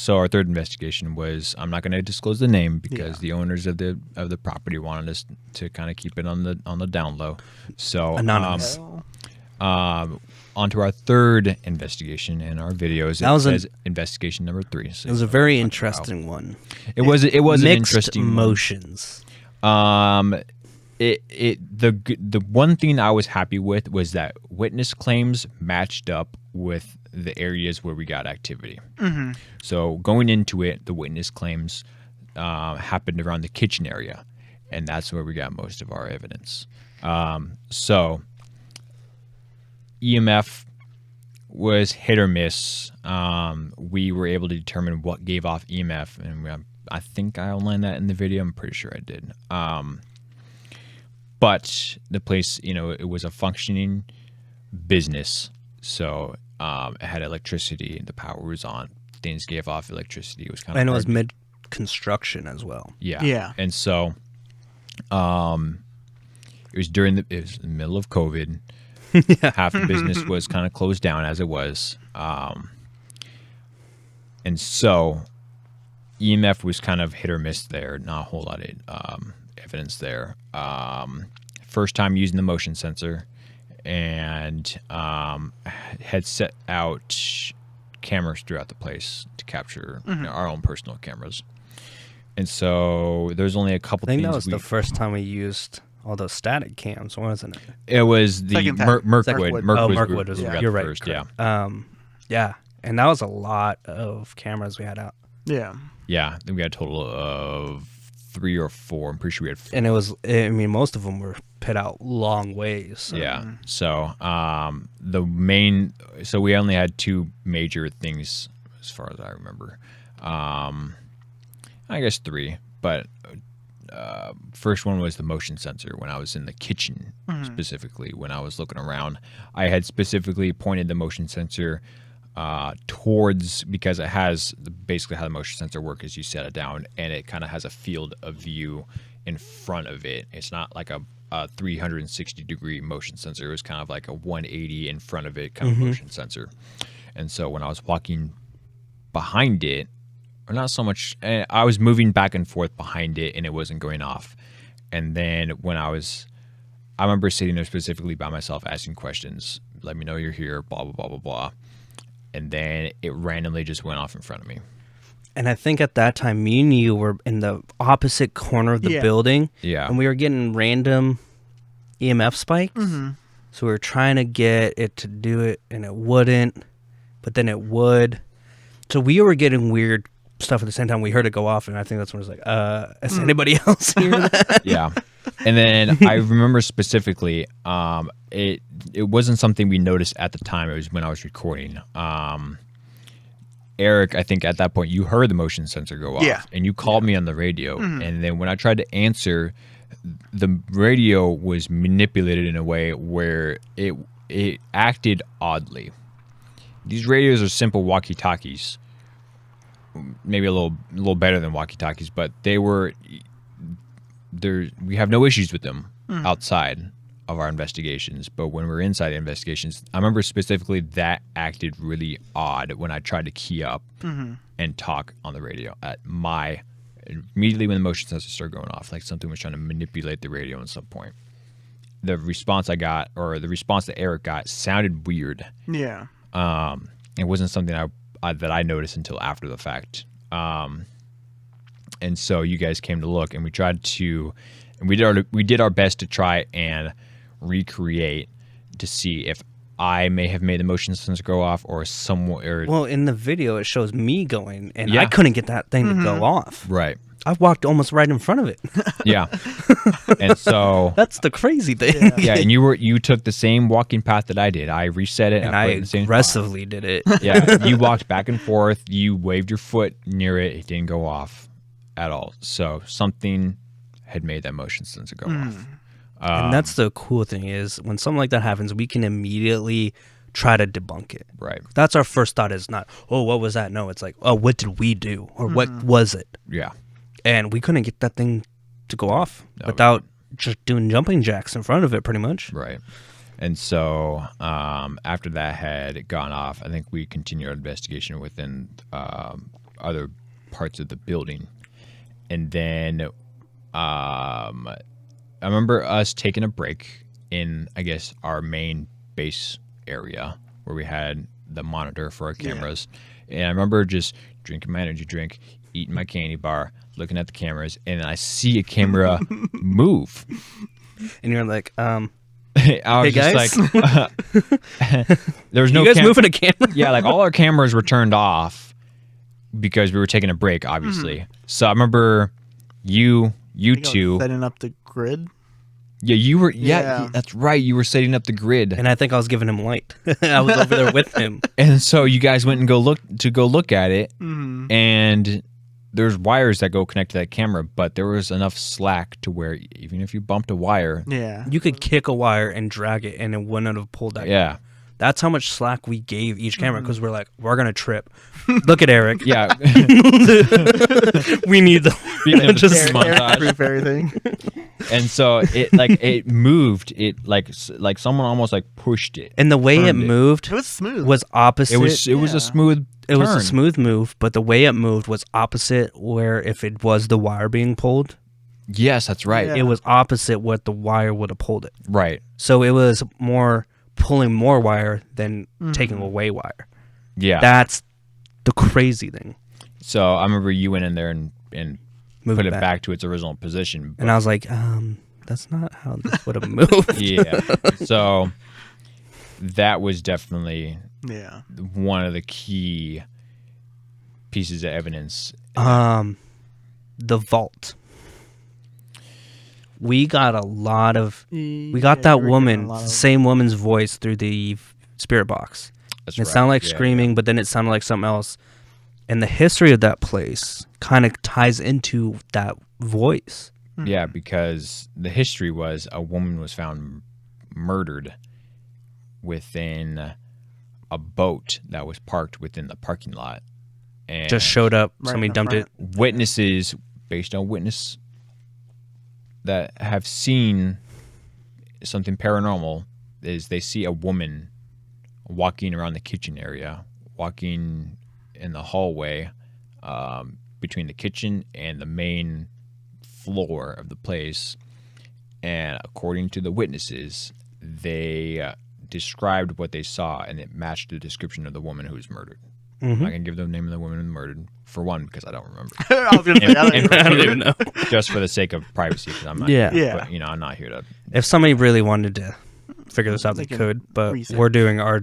So our third investigation was, I'm not going to disclose the name because the owners of the property wanted us to kind of keep it on the down low. So anonymous. Onto our third investigation in our videos. It says investigation number 3. So it was a very interesting one. It was an Mixed interesting emotions. The one thing I was happy with was that witness claims matched up with the areas where we got activity. Mm-hmm. So going into it, the witness claims happened around the kitchen area, and that's where we got most of our evidence. So EMF was hit or miss. We were able to determine what gave off EMF, and I think I outlined that in the video. I'm pretty sure I did. But the place, it was a functioning business, so it had electricity. The power was on. Things gave off electricity. It was kind of, and it was mid-construction as well. Yeah. And so, it was in the middle of COVID. Half the business was kind of closed down as it was. And so EMF was kind of hit or miss there. Not a whole lot of evidence there. First time using the motion sensor, and had set out cameras throughout the place to capture our own personal cameras. And so there's only a couple things. I think that was the first time we used all those static cams, wasn't it? It was the Mirkwood. Mirkwood was you're right. First, yeah. And that was a lot of cameras we had out. Yeah. Yeah, we had a total of 3 or 4. I'm pretty sure we had 4. And it was, most of them were put out long ways. So. Yeah. So so we only had 2 major things as far as I remember. I guess 3, but first one was the motion sensor. When I was in the kitchen, specifically, when I was looking around, I had specifically pointed the motion sensor towards, because it has basically how the motion sensor works is you set it down and it kind of has a field of view in front of it. It's not like a 360 degree motion sensor. It was kind of like a 180 in front of it kind of motion sensor. And so when I was walking behind it, or not so much, I was moving back and forth behind it and it wasn't going off. And then when I remember sitting there specifically by myself asking questions, let me know you're here, blah, blah, blah, blah, blah. And then it randomly just went off in front of me. And I think at that time, me and you were in the opposite corner of the building. Yeah. And we were getting random EMF spikes. Mm-hmm. So we were trying to get it to do it, and it wouldn't. But then it would. So we were getting weird stuff at the same time. We heard it go off, and I think that's when it was like, has anybody else hear that? Yeah. And then I remember specifically, it wasn't something we noticed at the time. It was when I was recording. Eric, I think at that point you heard the motion sensor go off, and you called me on the radio. And then when I tried to answer, the radio was manipulated in a way where it acted oddly. These radios are simple walkie-talkies, maybe a little better than walkie-talkies, but we have no issues with them outside of our investigations. But when we're inside the investigations, I remember specifically that acted really odd when I tried to key up and talk on the radio immediately when the motion sensor started going off, like something was trying to manipulate the radio at some point. The response I got, or the response that Eric got, sounded weird. Yeah. It wasn't something that I noticed until after the fact. And so you guys came to look, and we did our best to try and recreate to see if I may have made the motion sensor go off or somewhere. Well, in the video, it shows me going, and I couldn't get that thing to go off. Right. I walked almost right in front of it. Yeah. And so that's the crazy thing. Yeah, and you took the same walking path that I did. I reset it, and I aggressively did it. Yeah, you walked back and forth. You waved your foot near it. It didn't go off at all. So something had made that motion sensor go off. And that's the cool thing is when something like that happens, we can immediately try to debunk it. Right. That's our first thought. Is not, oh, what was that? No, it's like, oh, what did we do, or what was it? Yeah. And we couldn't get that thing to go off without just doing jumping jacks in front of it, pretty much. Right. And so after that had gone off, I think we continued our investigation within other parts of the building. And then I remember us taking a break in, I guess, our main base area where we had the monitor for our cameras. Yeah. And I remember just drinking my energy drink, eating my candy bar, looking at the cameras, and I see a camera move. And you're like, I was just guys? like, there was no you guys moving a camera? Yeah, like all our cameras were turned off because we were taking a break, obviously. So I remember you two setting up the grid. Yeah, you were. Yeah, that's right. You were setting up the grid, and I think I was giving him light. I was over there with him, and so you guys went and go look at it, and there's wires that go connect to that camera, but there was enough slack to where even if you bumped a wire, you could kick a wire and drag it, and it wouldn't have pulled that. Yeah. That's how much slack we gave each camera because we're like, we're going to trip. Look at Eric. Yeah. We need the just montage. Everything. And so it moved. It like someone almost like pushed it. And the way it moved was smooth. Was opposite. It was a smooth It was a smooth move, but the way it moved was opposite where if it was the wire being pulled. Yes, that's right. It was opposite what the wire would have pulled it. Right. So it was more pulling more wire than taking away wire. Yeah. That's the crazy thing. So I remember you went in there and put it back to its original position. And I was like, that's not how this would have moved. Yeah. So that was definitely one of the key pieces of evidence. The vault. We got a lot of. We got that woman, same woman's voice through the spirit box. That's right. It sounded like screaming, but then it sounded like something else. And the history of that place kind of ties into that voice. Yeah, because the history was a woman was found murdered within a boat that was parked within the parking lot. And just showed up. Somebody dumped it. Witnesses, based on witness that have seen something paranormal, is they see a woman walking around the kitchen area, walking in the hallway between the kitchen and the main floor of the place. And according to the witnesses, they described what they saw, and it matched the description of the woman who was murdered. I can give the name of the woman who was murdered, for one, because I don't remember. I was gonna say, I don't even know. Just for the sake of privacy, because I'm not. But, I'm not here to. If somebody really wanted to figure this out, they could. But we're doing our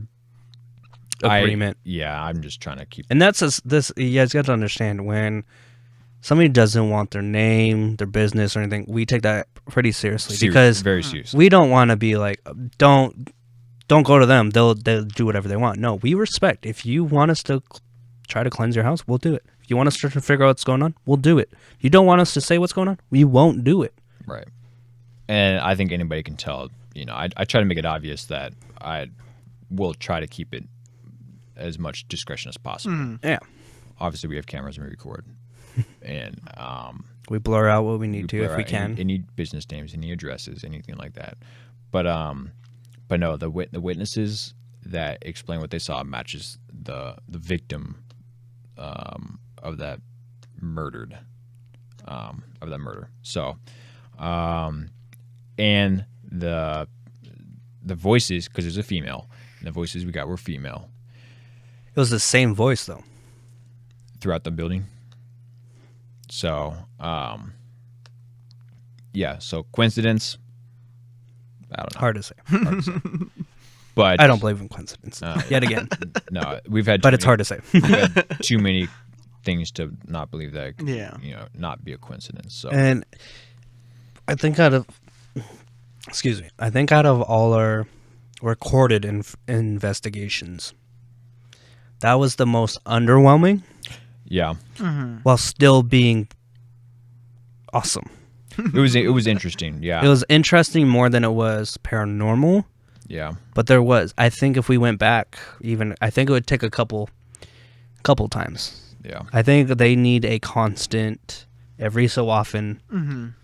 agreement. I'm just trying to keep. And that's this. You guys got to understand, when somebody doesn't want their name, their business, or anything, we take that pretty seriously because very seriously. We don't want to be like, don't go to them. They'll do whatever they want. No, we respect. If you want us to try to cleanse your house, we'll do it. If you want us to figure out what's going on, we'll do it. If you don't want us to say what's going on, we won't do it. Right. And I think anybody can tell. I try to make it obvious that I will try to keep it as much discretion as possible. Yeah. Obviously, we have cameras and we record, and we blur out what we need to if we can. Any business names, any addresses, anything like that. But no, the witnesses that explain what they saw matches the victim of that murder. So, and the voices, because there's a female, and the voices we got were female. It was the same voice though throughout the building. So, so coincidence. I don't know. Hard to say. But I don't believe in coincidence. Yet again. No, we've had. But it's hard to say. We've had too many things to not believe that. Not be a coincidence. So, and I think out of all our recorded investigations, that was the most underwhelming. Yeah. While still being awesome. It was interesting. Yeah. It was interesting more than it was paranormal. Yeah. But there was. I think if we went back, I think it would take a couple times. Yeah. I think they need a constant, every so often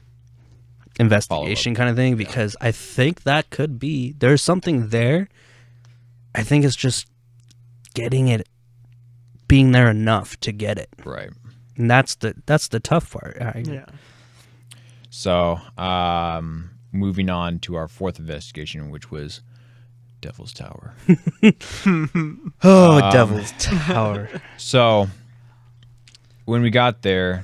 investigation kind of thing, because I think that could be, there's something there. I think it's just getting it being there enough to get it. Right. And that's the tough part. Yeah. So, moving on to our fourth investigation, which was Devil's Tower. Devil's Tower. So, when we got there,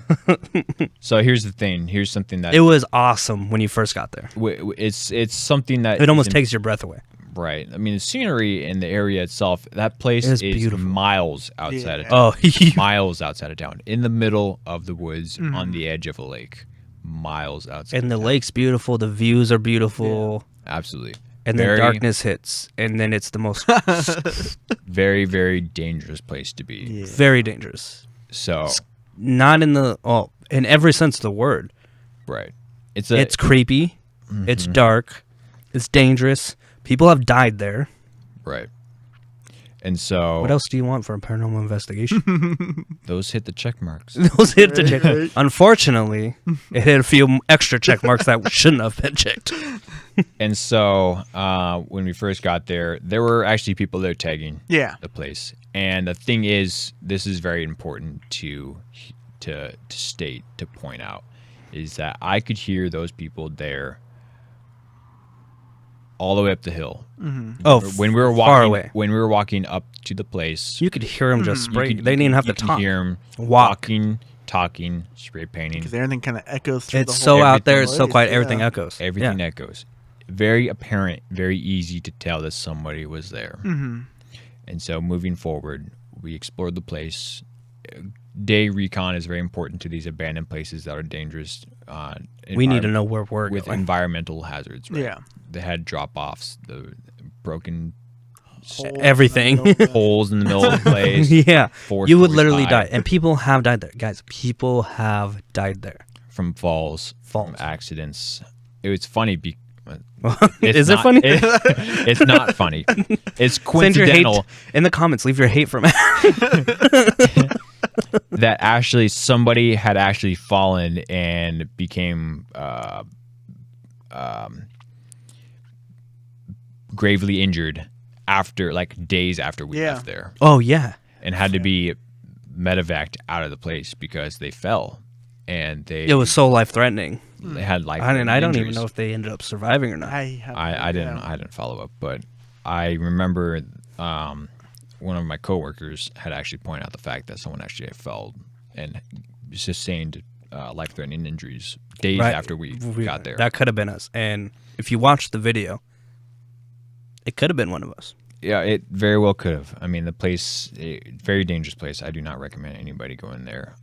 so here's the thing. Here's something that It was awesome when you first got there. it's something that It almost takes your breath away. right. I mean, the scenery in the area itself, that place It's is beautiful. miles outside of Oh, town. Miles outside of town, in the middle of the woods, on the edge of a lake, miles outside. and the of town. lake's beautiful. The views are beautiful. Absolutely. And then darkness hits, and then it's the most Very, very dangerous place to be. Yeah. very dangerous. So, Not in in every sense of the word. right. It's creepy. It's dark. It's dangerous. People have died there. right. And so What else do you want for a paranormal investigation? those hit the check marks. Those hit the check. Right. Unfortunately, it hit a few extra check marks that shouldn't have been checked. And so when we first got there were actually people there tagging Yeah. the place. And the thing is, this is very important to state, to point out, is that I could hear those people there all the way up the hill. Oh, When we were far walking, away. when we were walking up to the place, You could hear them just you spray. could- They didn't even have you to can talk. hear them Walk. walking, talking, spray painting. Because everything kind of echoes through It's the so whole out there. place. It's so quiet. Yeah. Everything echoes. Everything Yeah. echoes. Very apparent, very easy to tell that somebody was there. Mm-hmm. And so moving forward, we explored the place. Day recon is very important to these abandoned places that are dangerous. We need to know where we're with going. environmental hazards. Right? Yeah. They had drop-offs, the broken Holes in the Everything. middle of the- holes in the middle of the place. Yeah, Four you would stories literally high. die, and people have died there, guys. People have died there. From falls, Falls. from accidents. It was funny. Is it funny? It's not funny. It's Send your hate coincidental in the comments. Leave your hate from. that actually somebody had actually fallen and became gravely injured after, like, days after we Yeah. left there, Oh yeah, and had to be medevaced out of the place because they fell and it was so life threatening. they had life. I don't even injuries. know if they ended up surviving or not. I didn't follow up, but I remember one of my coworkers had actually pointed out the fact that someone actually fell and sustained life-threatening injuries days Right. after we got there. That could have been us. And if you watch the video, it could have been one of us. Yeah, it very well could have. I mean, the place, very dangerous place. I do not recommend anybody going there.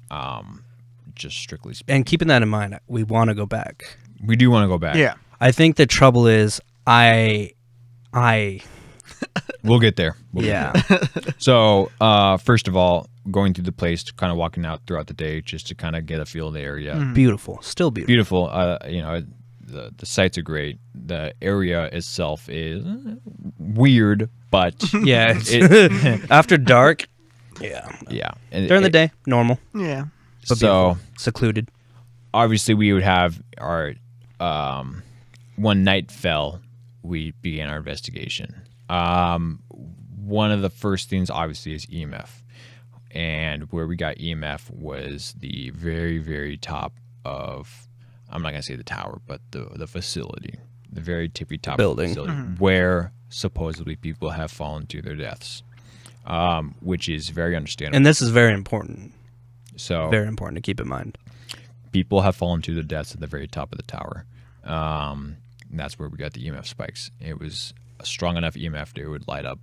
Just strictly speaking. And keeping that in mind, we want to go back. We do want to go back. Yeah. I think the trouble is, I We'll get there. We'll get yeah. there. So, first of all, going through the place, kind of walking out throughout the day just to kind of get a feel of the area. Beautiful, still beautiful. Beautiful. The sites are great. The area itself is weird, but Yeah, it's- after dark. Yeah, yeah. And during the day, normal, Yeah. but so beautiful. Secluded. obviously we would have our when night fell, we began our investigation. One of the first things obviously is EMF, and where we got EMF was the very, very top of, I'm not gonna say the tower, but the facility, the very tippy top Building. of the facility, where supposedly people have fallen to their deaths, which is very understandable. And this is very important. So Very important to keep in mind. people have fallen to their deaths at the very top of the tower. And that's where we got the EMF spikes. It was a strong enough EMF that it would light up.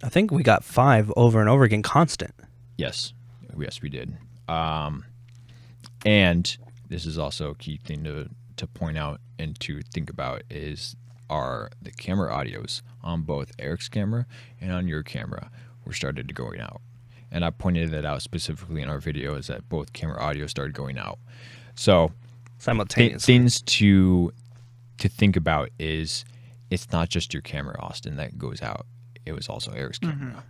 I think we got 5 over and over again, constant. Yes, we did. And this is also a key thing to point out and to think about is the camera audios on both Eric's camera and on your camera were started to going out. And I pointed that out specifically in our video, is that both camera audio started going out. So Simultaneously. things to think about is it's not just your camera, Austin, that goes out. It was also Eric's camera.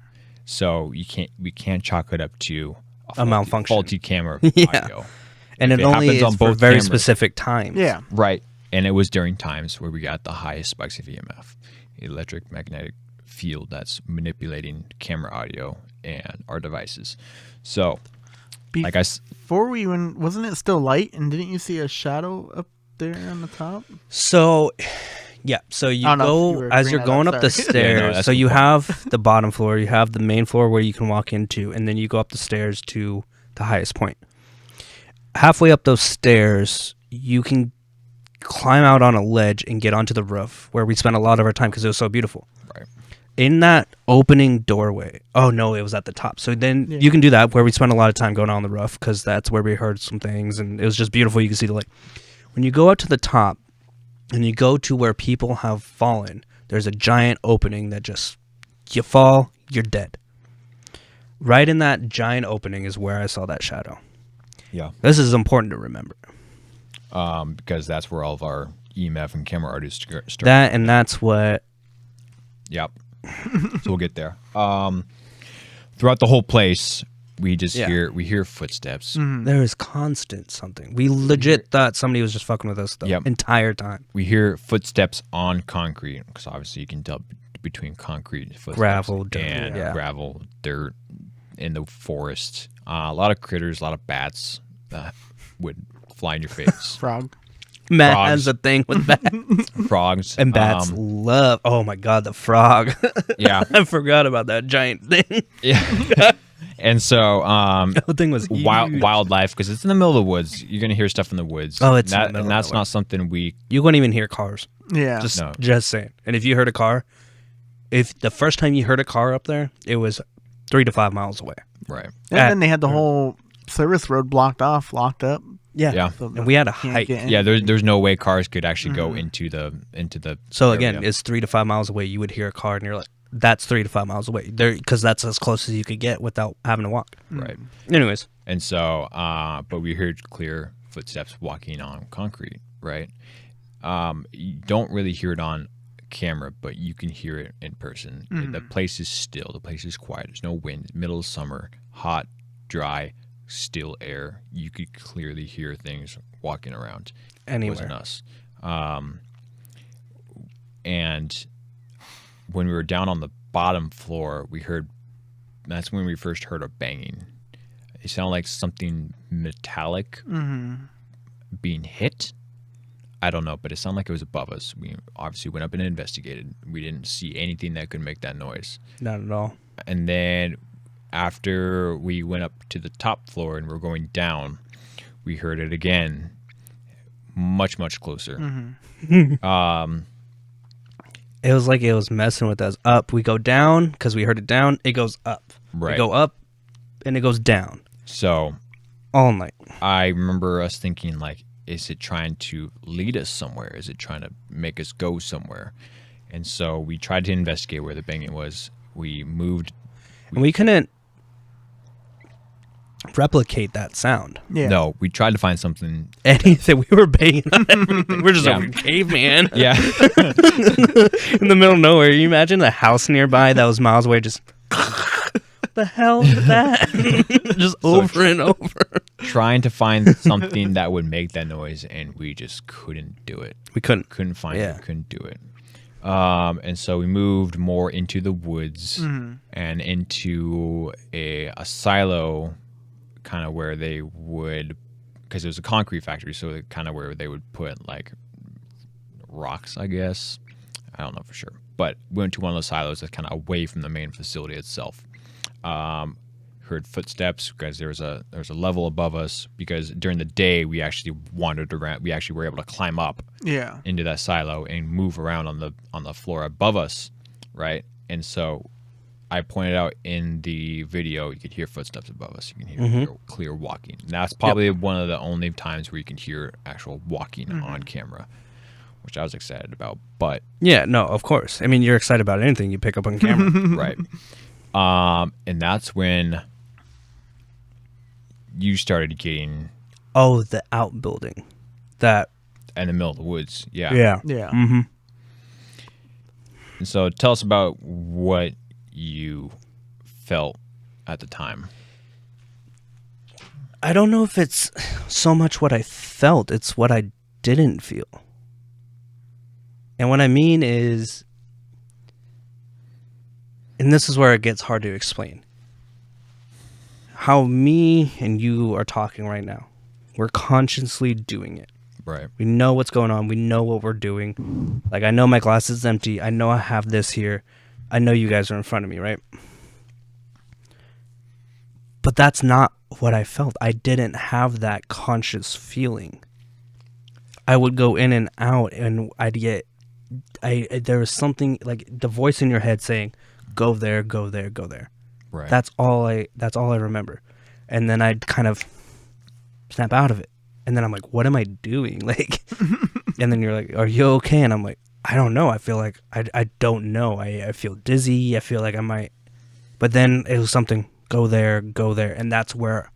So we can't chalk it up to A malfunction. faulty camera Yeah. audio. And If it it only happens is on for both very cameras. specific times. Yeah. Right. And it was during times where we got the highest spikes of EMF, electric magnetic field that's manipulating camera audio and our devices. So, like I Before we even, wasn't it still light? And didn't you see a shadow up there on the top? So, yeah. So you I don't know if you go were as bringing you're that going up, up the sorry. stairs. Yeah, no, that's So a good you point. have the bottom floor, you have the main floor where you can walk into, and then you go up the stairs to the highest point. Halfway up those stairs, you can climb out on a ledge and get onto the roof where we spent a lot of our time because it was so beautiful. Right. In that opening doorway, oh no, it was at the top. So then Yeah. you can do that where we spent a lot of time going on the roof because that's where we heard some things and it was just beautiful. You can see the lake. When you go up to the top and you go to where people have fallen, there's a giant opening that just, you fall, you're dead. Right in that giant opening is where I saw that shadow. Yeah. This is important to remember. Because that's where all of our EMF and camera artists start. That and that's what. Yep. So we'll get there. Throughout the whole place, we just hear footsteps. There is constant something. We legit thought somebody was just fucking with us the entire time. We hear footsteps on concrete because obviously you can tell between concrete footsteps Gravel, dirt, and gravel, dirt in the forest. A lot of critters, a lot of bats that would fly in your face. Frog. Matt Frogs. has a thing with bats. Frogs And bats love. Oh my god, the frog. Yeah. I forgot about that giant thing. Yeah. And so The thing was huge. wildlife because it's in the middle of the woods. You're gonna hear stuff in the woods. Oh, it's in the and middle of that's nowhere. not something we. You wouldn't even hear cars. Yeah. Just saying. And if you heard a car, if the first time you heard a car up there, it was 3 to 5 miles away. Right. And then they had the whole service road blocked off, locked up. Yeah. So And we had to can't hike. get in. Yeah. There's no way cars could actually go into the. So again, area. it's 3 to 5 miles away. You would hear a car, and you're like, "That's 3 to 5 miles away." There, because that's as close as you could get without having to walk. Right. Anyways, And so, but we heard clear footsteps walking on concrete, right? You don't really hear it on camera, but you can hear it in person. The place is still. The place is quiet. There's no wind. Middle of summer, hot, dry, still air. You could clearly hear things walking around. anywhere. It wasn't us. And when we were down on the bottom floor, we heard. That's when we first heard a banging. It sounded like something metallic being hit. I don't know, but it sounded like it was above us. We obviously went up and investigated. We didn't see anything that could make that noise. Not at all. And then after we went up to the top floor and we're going down, we heard it again, much, much closer. It was like it was messing with us. Up, we go down because we heard it down. It goes up. Right. We go up, and it goes down So all night. I remember us thinking, like, is it trying to lead us somewhere? Is it trying to make us go somewhere? And so we tried to investigate where the banging was. We moved. And we couldn't replicate that sound. Yeah. No, we tried to find something. Anything. We were banging on everything. We're just Yeah. a caveman Yeah. in the middle of nowhere. You imagine the house nearby that was miles away just... the hell is that? Just over and over. Trying to find something that would make that noise, and we just couldn't do it. We couldn't. Couldn't find Yeah. it. Couldn't do it. And so we moved more into the woods and into a silo, kind of where they would, because it was a concrete factory, so kind of where they would put like rocks, I guess. I don't know for sure, but we went to one of those silos that's kind of away from the main facility itself. Heard footsteps because there was a level above us, because during the day we actually wandered around. We actually were able to climb up Yeah. into that silo and move around on the floor above us, right? And so I pointed out in the video, you could hear footsteps above us. You can hear clear walking. And that's probably one of the only times where you can hear actual walking on camera, which I was excited about. But Yeah, no, of course. I mean, you're excited about anything you pick up on camera. right. And that's when you started getting Oh, the outbuilding. That. in the middle of the woods. Yeah. Yeah. Yeah. Mm-hmm. And so tell us about what you felt at the time. I don't know if it's so much what I felt, it's what I didn't feel. And what I mean is, and this is where it gets hard to explain. how me and you are talking right now. We're consciously doing it. Right. We know what's going on. We know what we're doing. Like, I know my glass is empty. I know I have this here. I know you guys are in front of me, right? But that's not what I felt. I didn't have that conscious feeling. I would go in and out, and there was something like the voice in your head saying, "Go there, go there, go there." Right. That's all I remember. And then I'd kind of snap out of it. And then I'm like, what am I doing? Like, and then you're like, are you okay? And I'm like, I don't know. I feel like I don't know. I feel dizzy. I feel like I might. But then it was something, go there, go there. And that's where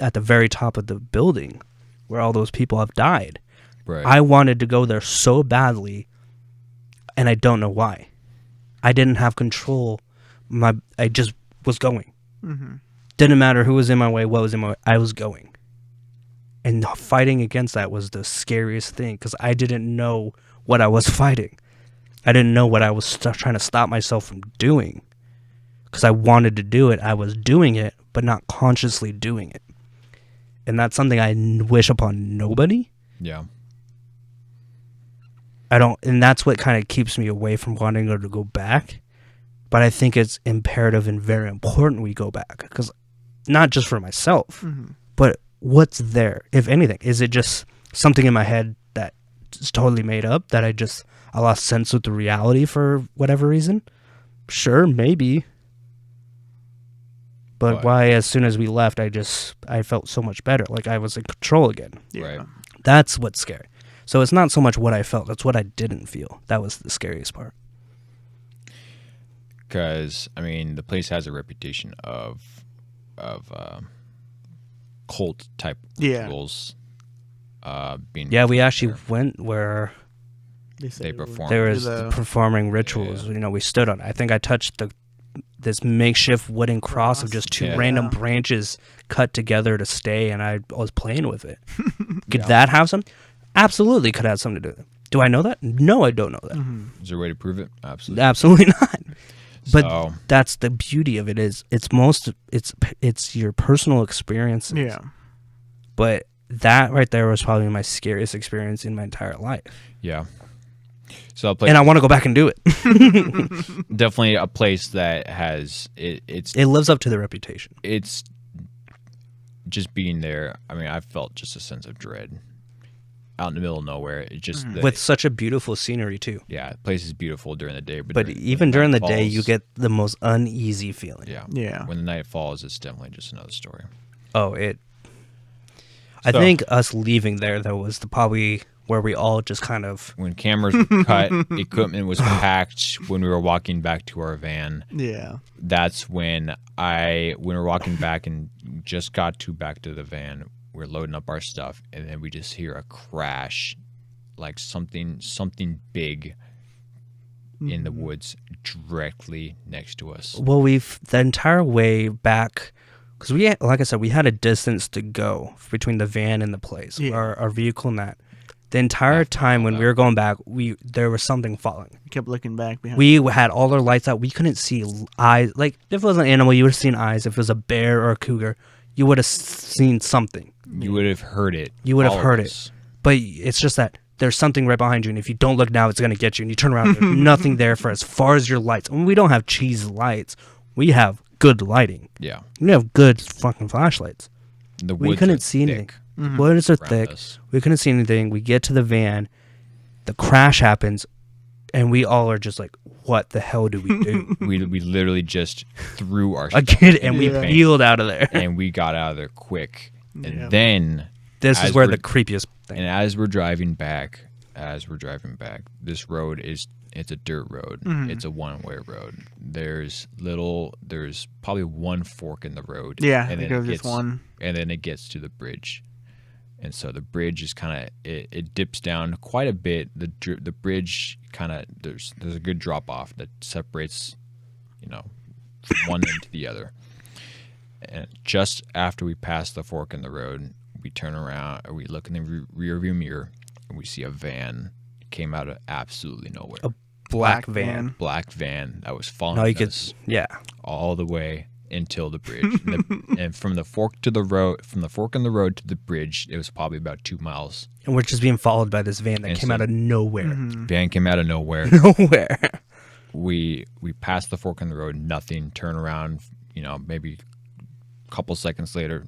at the very top of the building where all those people have died. Right. I wanted to go there so badly, and I don't know why. I didn't have control. I just was going. Mm-hmm. Didn't matter who was in my way, what was in my way. I was going. And fighting against that was the scariest thing because I didn't know what I was fighting. I didn't know what I was trying to stop myself from doing because I wanted to do it. I was doing it, but not consciously doing it. And that's something I wish upon nobody. Yeah. And that's what kind of keeps me away from wanting to go back. But I think it's imperative and very important we go back because not just for myself, but what's there, if anything? Is it just something in my head that is totally made up that I lost sense with the reality for whatever reason? Sure, maybe. But why, as soon as we left, I felt so much better. Like I was in control again. Yeah. Right. That's what's scary. So it's not so much what I felt, it's what I didn't feel. That was the scariest part. Because, I mean, the place has a reputation of cult type rituals. We actually went where They perform. there was performing rituals. Yeah. You know, we stood on it. I think I touched this makeshift wooden cross of just two random branches cut together to stay, and I was playing with it. Could that have some? Absolutely could have something to do with it. Do I know that? No, I don't know that. Is there a way to prove it? Absolutely. Absolutely not. But So, that's the beauty of it is it's your personal experiences. Yeah. But that right there was probably my scariest experience in my entire life. yeah. So a place, And I want to go back and do it. definitely a place that has it lives up to the reputation. it's just being there. I mean, I felt just a sense of dread out in the middle of nowhere. It just With such a beautiful scenery too. yeah, the place is beautiful during the day, But when even during the night day, falls- you get the most uneasy feeling. yeah. Yeah. When the night falls, it's definitely just another story. I So- think us leaving there, though, was probably where we all just kind of... When cameras were cut, equipment was packed. When we were walking back to our van, Yeah. that's when we were walking back and just got back to the van. We're loading up our stuff, and then we just hear a crash, like something big in the woods directly next to us. Well, the entire way back... Because like I said, we had a distance to go between the van and the place, our vehicle and that. The entire time when we were going back, there was something following. You kept looking back behind. We had all our lights out. We couldn't see eyes. Like, if it was an animal, you would have seen eyes. If it was a bear or a cougar, you would have seen something. You would have heard it. You would have all of heard us. it. But it's just that there's something right behind you, and if you don't look now, it's going to get you. And you turn around, there's nothing there for as far as your lights. And we don't have cheese lights. We have good lighting. Yeah. We have good fucking flashlights. The We woods couldn't are see anything. thick Woods are around thick. us. We couldn't see anything. We get to the van. The crash happens. And we all are just like, what the hell do we do? We literally just threw our I stuff get it. in And the we van, peeled out of there. and we got out of there quick. Yeah. And then This as is where we're- the creepiest thing. and as we're driving back, this road it's a dirt road. It's a one-way road. There's probably one fork in the road. Yeah. and It then goes just one. and then it gets to the bridge. And so the bridge is kind of it dips down quite a bit. The bridge kind of there's a good drop off that separates, from one end to the other. And just after we pass the fork in the road, we turn around or we look in the rear view mirror and we see a van came out of absolutely nowhere. A black van. Black van that was following No, you could. us Yeah. all the way until the bridge. And from the fork in the road to the bridge, it was probably about 2 miles. And we're just being followed by this van that And came so- out of nowhere. Van came out of nowhere. Nowhere. We passed the fork in the road, nothing. Turn around, maybe a couple seconds later,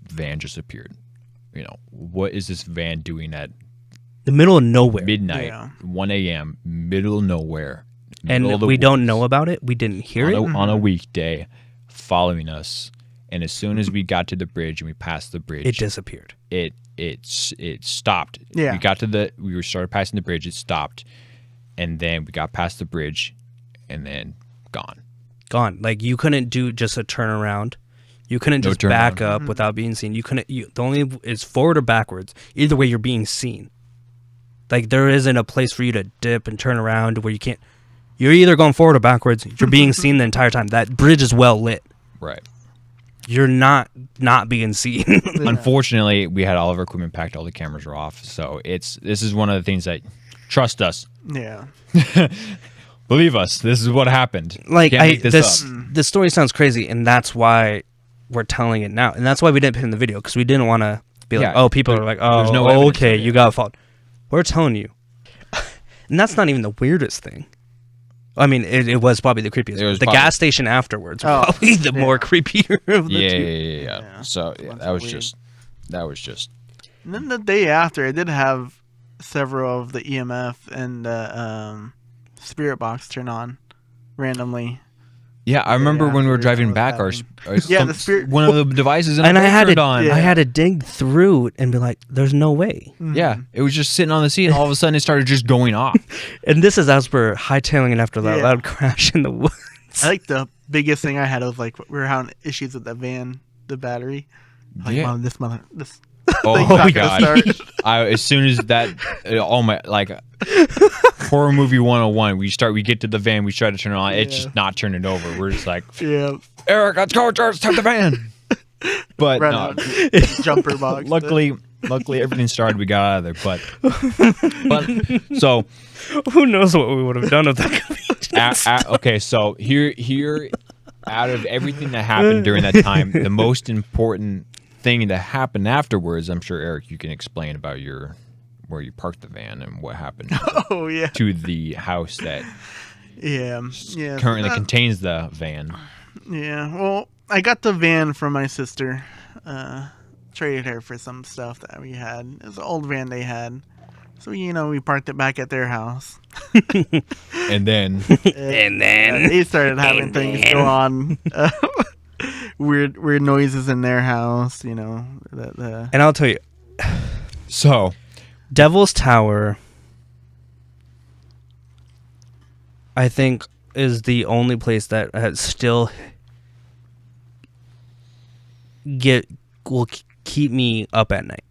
van just appeared. What is this van doing at The middle of nowhere. midnight, 1 a.m., middle of nowhere? And middle of the we don't woods, know about it. We didn't hear it. on a weekday, following us. And as soon as we got to the bridge and we passed the bridge, It disappeared. it stopped. Yeah. We started passing the bridge, it stopped. And then we got past the bridge and then gone. Gone. Like you couldn't do just a turnaround. You couldn't No just back turnaround. up without being seen. You couldn't. The only is forward or backwards. Either way, you're being seen. Like there isn't a place for you to dip and turn around where you can't. You're either going forward or backwards. You're being seen the entire time. That bridge is well lit. Right. You're not being seen. Unfortunately, we had all of our equipment packed, all the cameras were off. So this is one of the things that trust us. Yeah. Believe us, this is what happened. Like Can't make this up. this story sounds crazy, and that's why we're telling it now, and that's why we didn't put it in the video because we didn't want to be like, Yeah, oh, people are like, there's oh, no evidence okay, of it. you got followed. We're telling you, and that's not even the weirdest thing. I mean, it was probably the creepiest. It was The probably- gas station afterwards, Oh, probably the more creepier of the Yeah, two. yeah. So Bunch that of was weird. just And then the day after, I did have several of the EMF and spirit box turn on randomly. Yeah, I remember Yeah, when we were weird driving was back, happening. yeah, the spirit- one of the devices in And our I bike had turned to, on. Yeah. I had to dig through it and be like, "There's no way." Yeah, it was just sitting on the seat, and all of a sudden it started just going off. And this is as we're hightailing it after that Yeah. loud crash in the woods. I think the biggest thing I had was like we were having issues with the van, the battery. Like, Yeah. Mom, this Oh thing's my not gonna god! start. As soon as that, all my horror movie 101. We get to the van, we try to turn it on. It's Yeah. just not turning over. We're just like, Yeah, Eric, let's go, George, take the van. But right no, on. Jumper box. luckily everything started. We got out of there. But so Who knows what we would have done if that? okay, so here, out of everything that happened during that time, the most important thing that happened afterwards, I'm sure Eric, you can explain about where you parked the van and what happened Oh yeah, to the house that yeah. currently so that- contains the van. Yeah, well, I got the van from my sister. Traded her for some stuff that we had. It was an old van they had. So, we parked it back at their house. And then And then they started having things go on. Weird noises in their house, and I'll tell you, so Devil's Tower, I think, is the only place that has still will keep me up at night.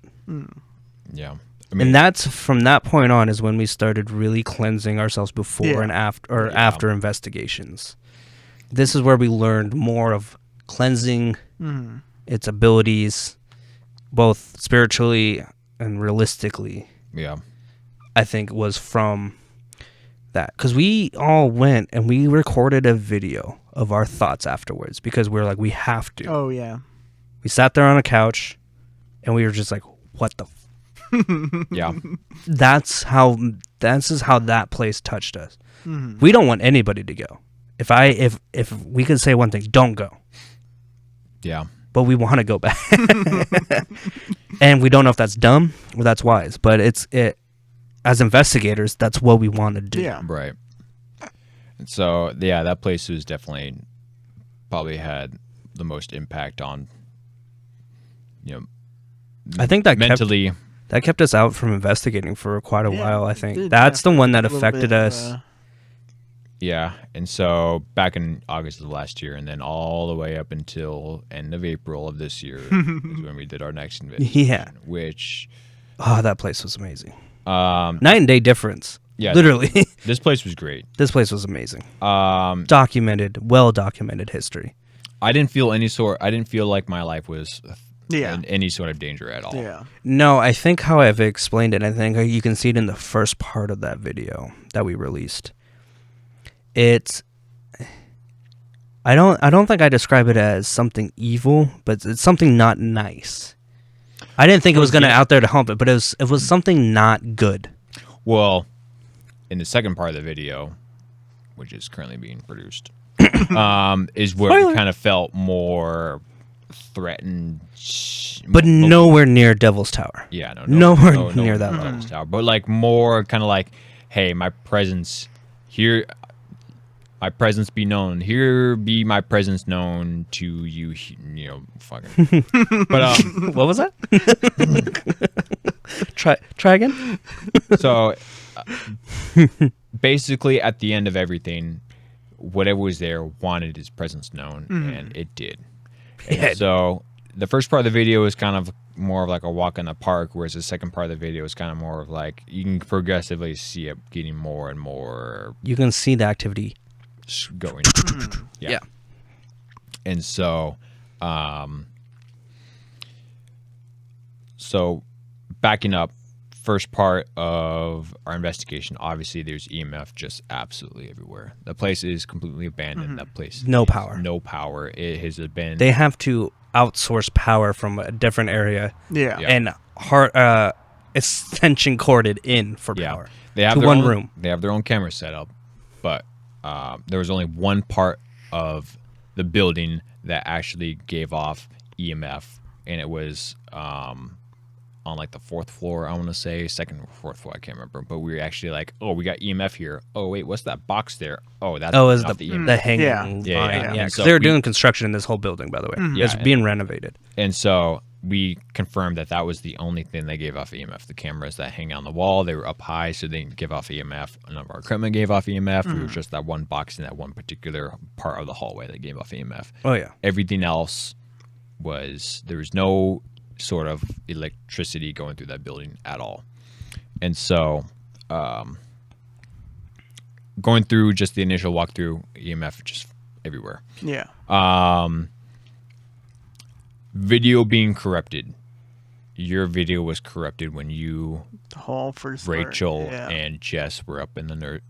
yeah, I And mean, that's from that point on is when we started really cleansing ourselves before Yeah. and after, or Yeah. after investigations. This is where we learned more of cleansing its abilities, both spiritually and realistically. yeah, I think was from that, because we all went and we recorded a video of our thoughts afterwards because we were like, we have to. Oh, yeah. We sat there on a couch and we were just like, what the yeah, that's how that place touched us. Mhm. We don't want anybody to go. If we could say one thing, don't go. yeah. But we want to go back. And we don't know if that's dumb or that's wise, but as investigators, that's what we want to do. Yeah. Right. And so, yeah, that place was definitely probably had the most impact on, I think that mentally. kept us out from investigating for quite a Yeah, while, I it think. did, That's the one that A little affected bit, us. Yeah. And so back in August of last year, and then all the way up until end of April of this year is when we did our next investigation. Yeah. Which, Oh, that place was amazing. um, Night and day difference. yeah, Literally. this place was great. This place was amazing. Um, Well documented history. I didn't feel like my life was Yeah. in any sort of danger at all. Yeah. No, I think how I've explained it, I think you can see it in the first part of that video that we released. I don't think I describe it as something evil, but it's something not nice. I didn't think it was gonna out there to hump it, but it was something not good. Well, in the second part of the video, which is currently being produced, is where we kind of felt more threatened, but nowhere near Devil's Tower. Yeah, nowhere near that level. Devil's Tower, but like more kind of like, hey, my presence here. My presence be known. Here be my presence known to you. You know, fucking. But what was that? Try again. So, basically, at the end of everything, whatever was there wanted his presence known, and it did. And so the first part of the video is kind of more of like a walk in the park, whereas the second part of the video is kind of more of like you can progressively see it getting more and more. You can see the activity going. Yeah. And so backing up, first part of our investigation, obviously there's EMF just absolutely everywhere. The place is completely abandoned. That place no power. It has been. They have to outsource power from a different area. Yeah. And extension corded in for power. They have to their one own room. They have their own camera set up, but there was only one part of the building that actually gave off EMF, and it was on like the fourth floor, I want to say, second or fourth floor, I can't remember. But we were actually like, oh, we got EMF here. Oh, wait, what's that box there? Oh, that's is the EMF. the hanging line. Yeah. So they were doing construction in this whole building, by the way. It's being renovated. And so we confirmed that was the only thing they gave off EMF. The cameras that hang on the wall, they were up high, so they didn't give off EMF. None of our equipment gave off EMF. It was just that one box in that one particular part of the hallway that gave off EMF. Oh, yeah. Everything else there was no sort of electricity going through that building at all. And so going through just the initial walkthrough, EMF just everywhere. Yeah. Video being corrupted. Your video was corrupted when you, the whole first Rachel and Jess were up in the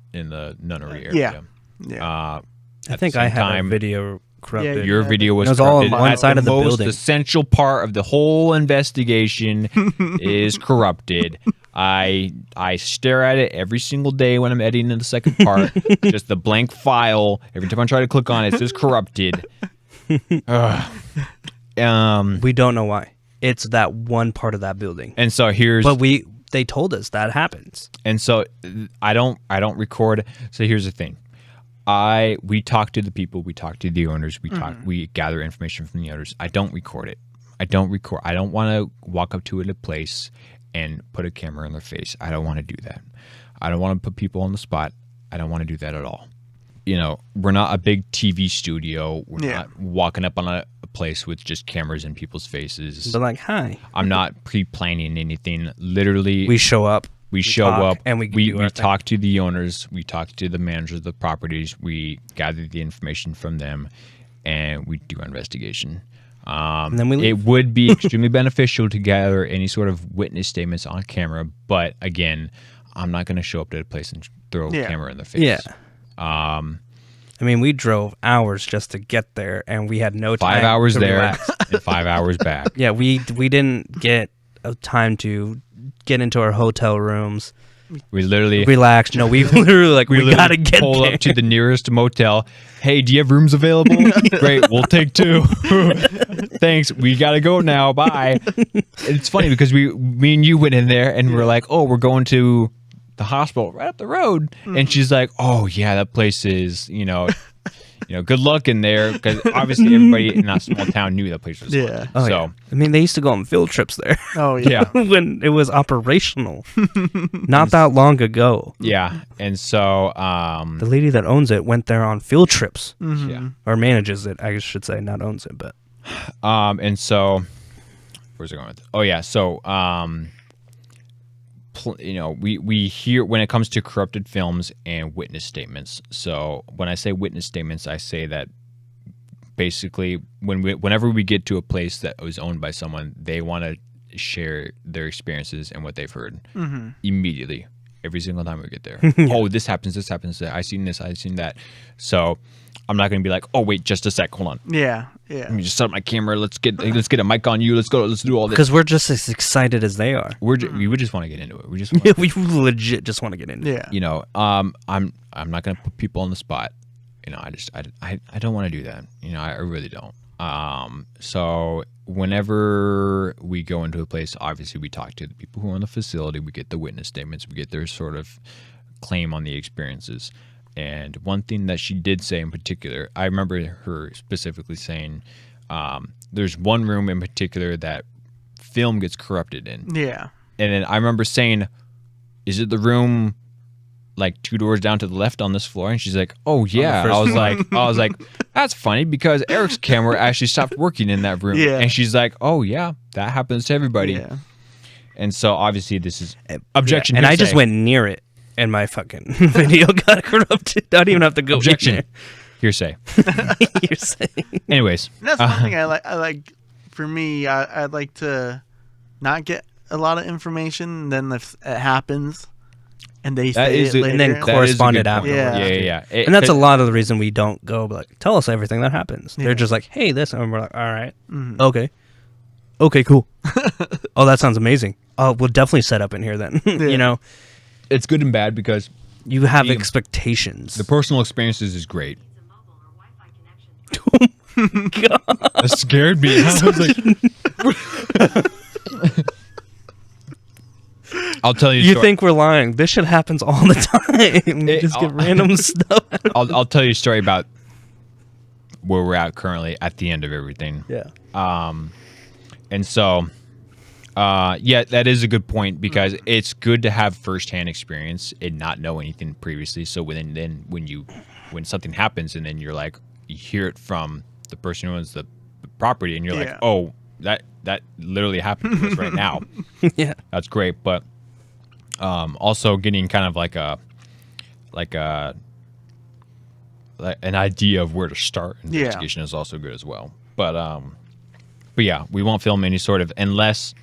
nunnery area. Yeah. I think I had a video corrupted. Your video was all on corrupted. one side of the building. The essential part of the whole investigation is corrupted. I stare at it every single day when I'm editing in the second part. Just the blank file. Every time I try to click on it, it says corrupted. We don't know why. It's that one part of that building. And so they told us that happens. And so I don't record. So here's the thing. We talk to the people, we talk to the owners, we gather information from the owners. I don't record it. I don't want to walk up to a place and put a camera in their face. I don't want to do that. I don't want to put people on the spot. I don't want to do that at all. You know, we're not a big TV studio. We're not walking up on a place with just cameras in people's faces. They're like, hi. I'm not pre-planning anything. Literally, we show up. We show up and we talk to the owners. We talk to the managers of the properties. We gather the information from them, and we do our investigation. And then we leave. It would be extremely beneficial to gather any sort of witness statements on camera. But again, I'm not going to show up to a place and throw a camera in their face. Yeah. I mean, we drove hours just to get there, and we had no time. 5 hours to there relax. and 5 hours back. Yeah, we didn't get time to get into our hotel rooms. We literally relaxed. No, we literally we gotta get pull there. Up to the nearest motel. Hey, do you have rooms available? Great, we'll take 2. Thanks. We gotta go now. Bye. It's funny because me and you went in there and we're like, oh, we're going to the hospital right up the road, and she's like, oh yeah, that place is good luck in there, because obviously everybody in that small town knew that place was haunted. Oh, yeah. I mean, they used to go on field trips there. Oh yeah. When it was operational, not that long ago. Yeah, and so the lady that owns it went there on field trips. Yeah, or manages it, I should say, not owns it, but. And so, where's it going with? Oh yeah, so we hear when it comes to corrupted films and witness statements. So when I say witness statements, I say that basically whenever we get to a place that was owned by someone, they want to share their experiences and what they've heard immediately. every single time we get there. Oh, this happens. I seen this. I seen that. So I'm not going to be like, oh wait, just a sec. Hold on. Yeah. Let me just set up my camera. Let's get a mic on you. Let's go. Let's do all this. Because we're just as excited as they are. We would just want to get into it. We just we legit just want to get into it. Yeah. you know, I'm not going to put people on the spot. You know, I don't want to do that. You know, I really don't. So whenever we go into a place, obviously we talk to the people who are in the facility. We get the witness statements. We get their sort of claim on the experiences. And one thing that she did say in particular, I remember her specifically saying, there's one room in particular that film gets corrupted in. Yeah. And then I remember saying, is it the room like 2 doors down to the left on this floor? And she's like, oh yeah. I was like, that's funny because Eric's camera actually stopped working in that room. Yeah. And she's like, oh yeah, that happens to everybody. Yeah. And so obviously this is objection. Yeah. And I hearsay. just went near it, and my fucking video got corrupted. I don't even have to go Objection. Hearsay. You're saying. Anyways. And that's one thing I like. For me, I'd like to not get a lot of information. And then if it happens, and they say it later, and then that is a correspond good it point. afterwards. Yeah. And that's a lot of the reason we don't go like, tell us everything that happens. They're just like, hey, this, and we're like, all right, okay, cool. Oh, that sounds amazing. Oh, we'll definitely set up in here then. You know, It's good and bad because you have expectations. the personal experiences is great. God. That scared me. I was like, I'll tell you. A You story. think we're lying? This shit happens all the time. We just get random stuff. I'll tell you a story about where we're at currently at the end of everything. Yeah. And so, yeah, that is a good point because it's good to have firsthand experience and not know anything previously. So when something happens and then you're like, you hear it from the person who owns the property and you're like, oh, that literally happened to us right now. Yeah. That's great. But also getting kind of like an idea of where to start investigation is also good as well. But yeah, we won't film any sort of unless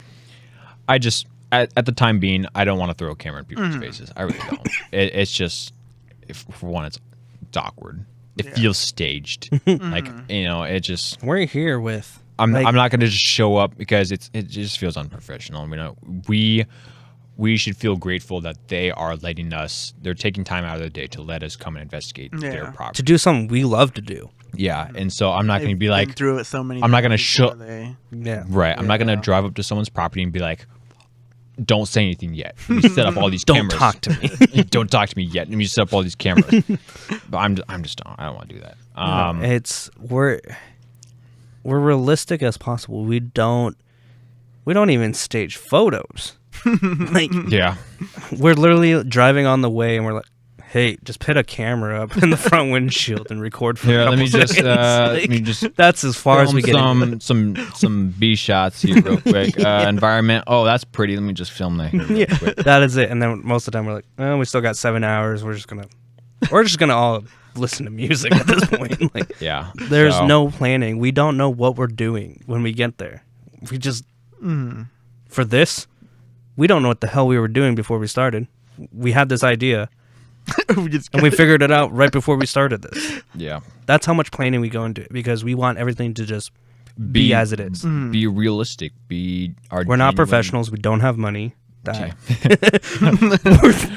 I just at the time being I don't want to throw a camera in people's faces. I really don't. It's just for one, it's awkward. It feels staged. Like it just. We're here with. I'm not going to just show up because it just feels unprofessional. You know, we should feel grateful that they are letting us. They're taking time out of their day to let us come and investigate their property. To do something we love to do. Yeah, and so I'm not going to be like. Been through it so many. I'm not going to times show. before Yeah. Right. I'm not going to drive up to someone's property and be like, "Don't say anything yet. Let me set up all these Don't cameras. talk to me. Don't talk to me yet. Let me set up all these cameras." But I don't want to do that. It's we're realistic as possible. We don't even stage photos. Like Yeah. we're literally driving on the way and we're like, hey, just put a camera up in the front windshield and record for a Let me couple just seconds. let me just That's as far as we get. some B shots here real quick. Environment. Oh, that's pretty. Let me just film that here real quick. That is it. And then most of the time we're like, oh, we still got 7 hours. We're just gonna all listen to music at this point. Like, Yeah. there's So, no planning. We don't know what we're doing when we get there. We just for this, we don't know what the hell we were doing before we started. We had this idea. And we figured it out right before we started this. Yeah. That's how much planning we go into it because we want everything to just be as it is. Be realistic. We're We're not professionals. We don't have money. Okay.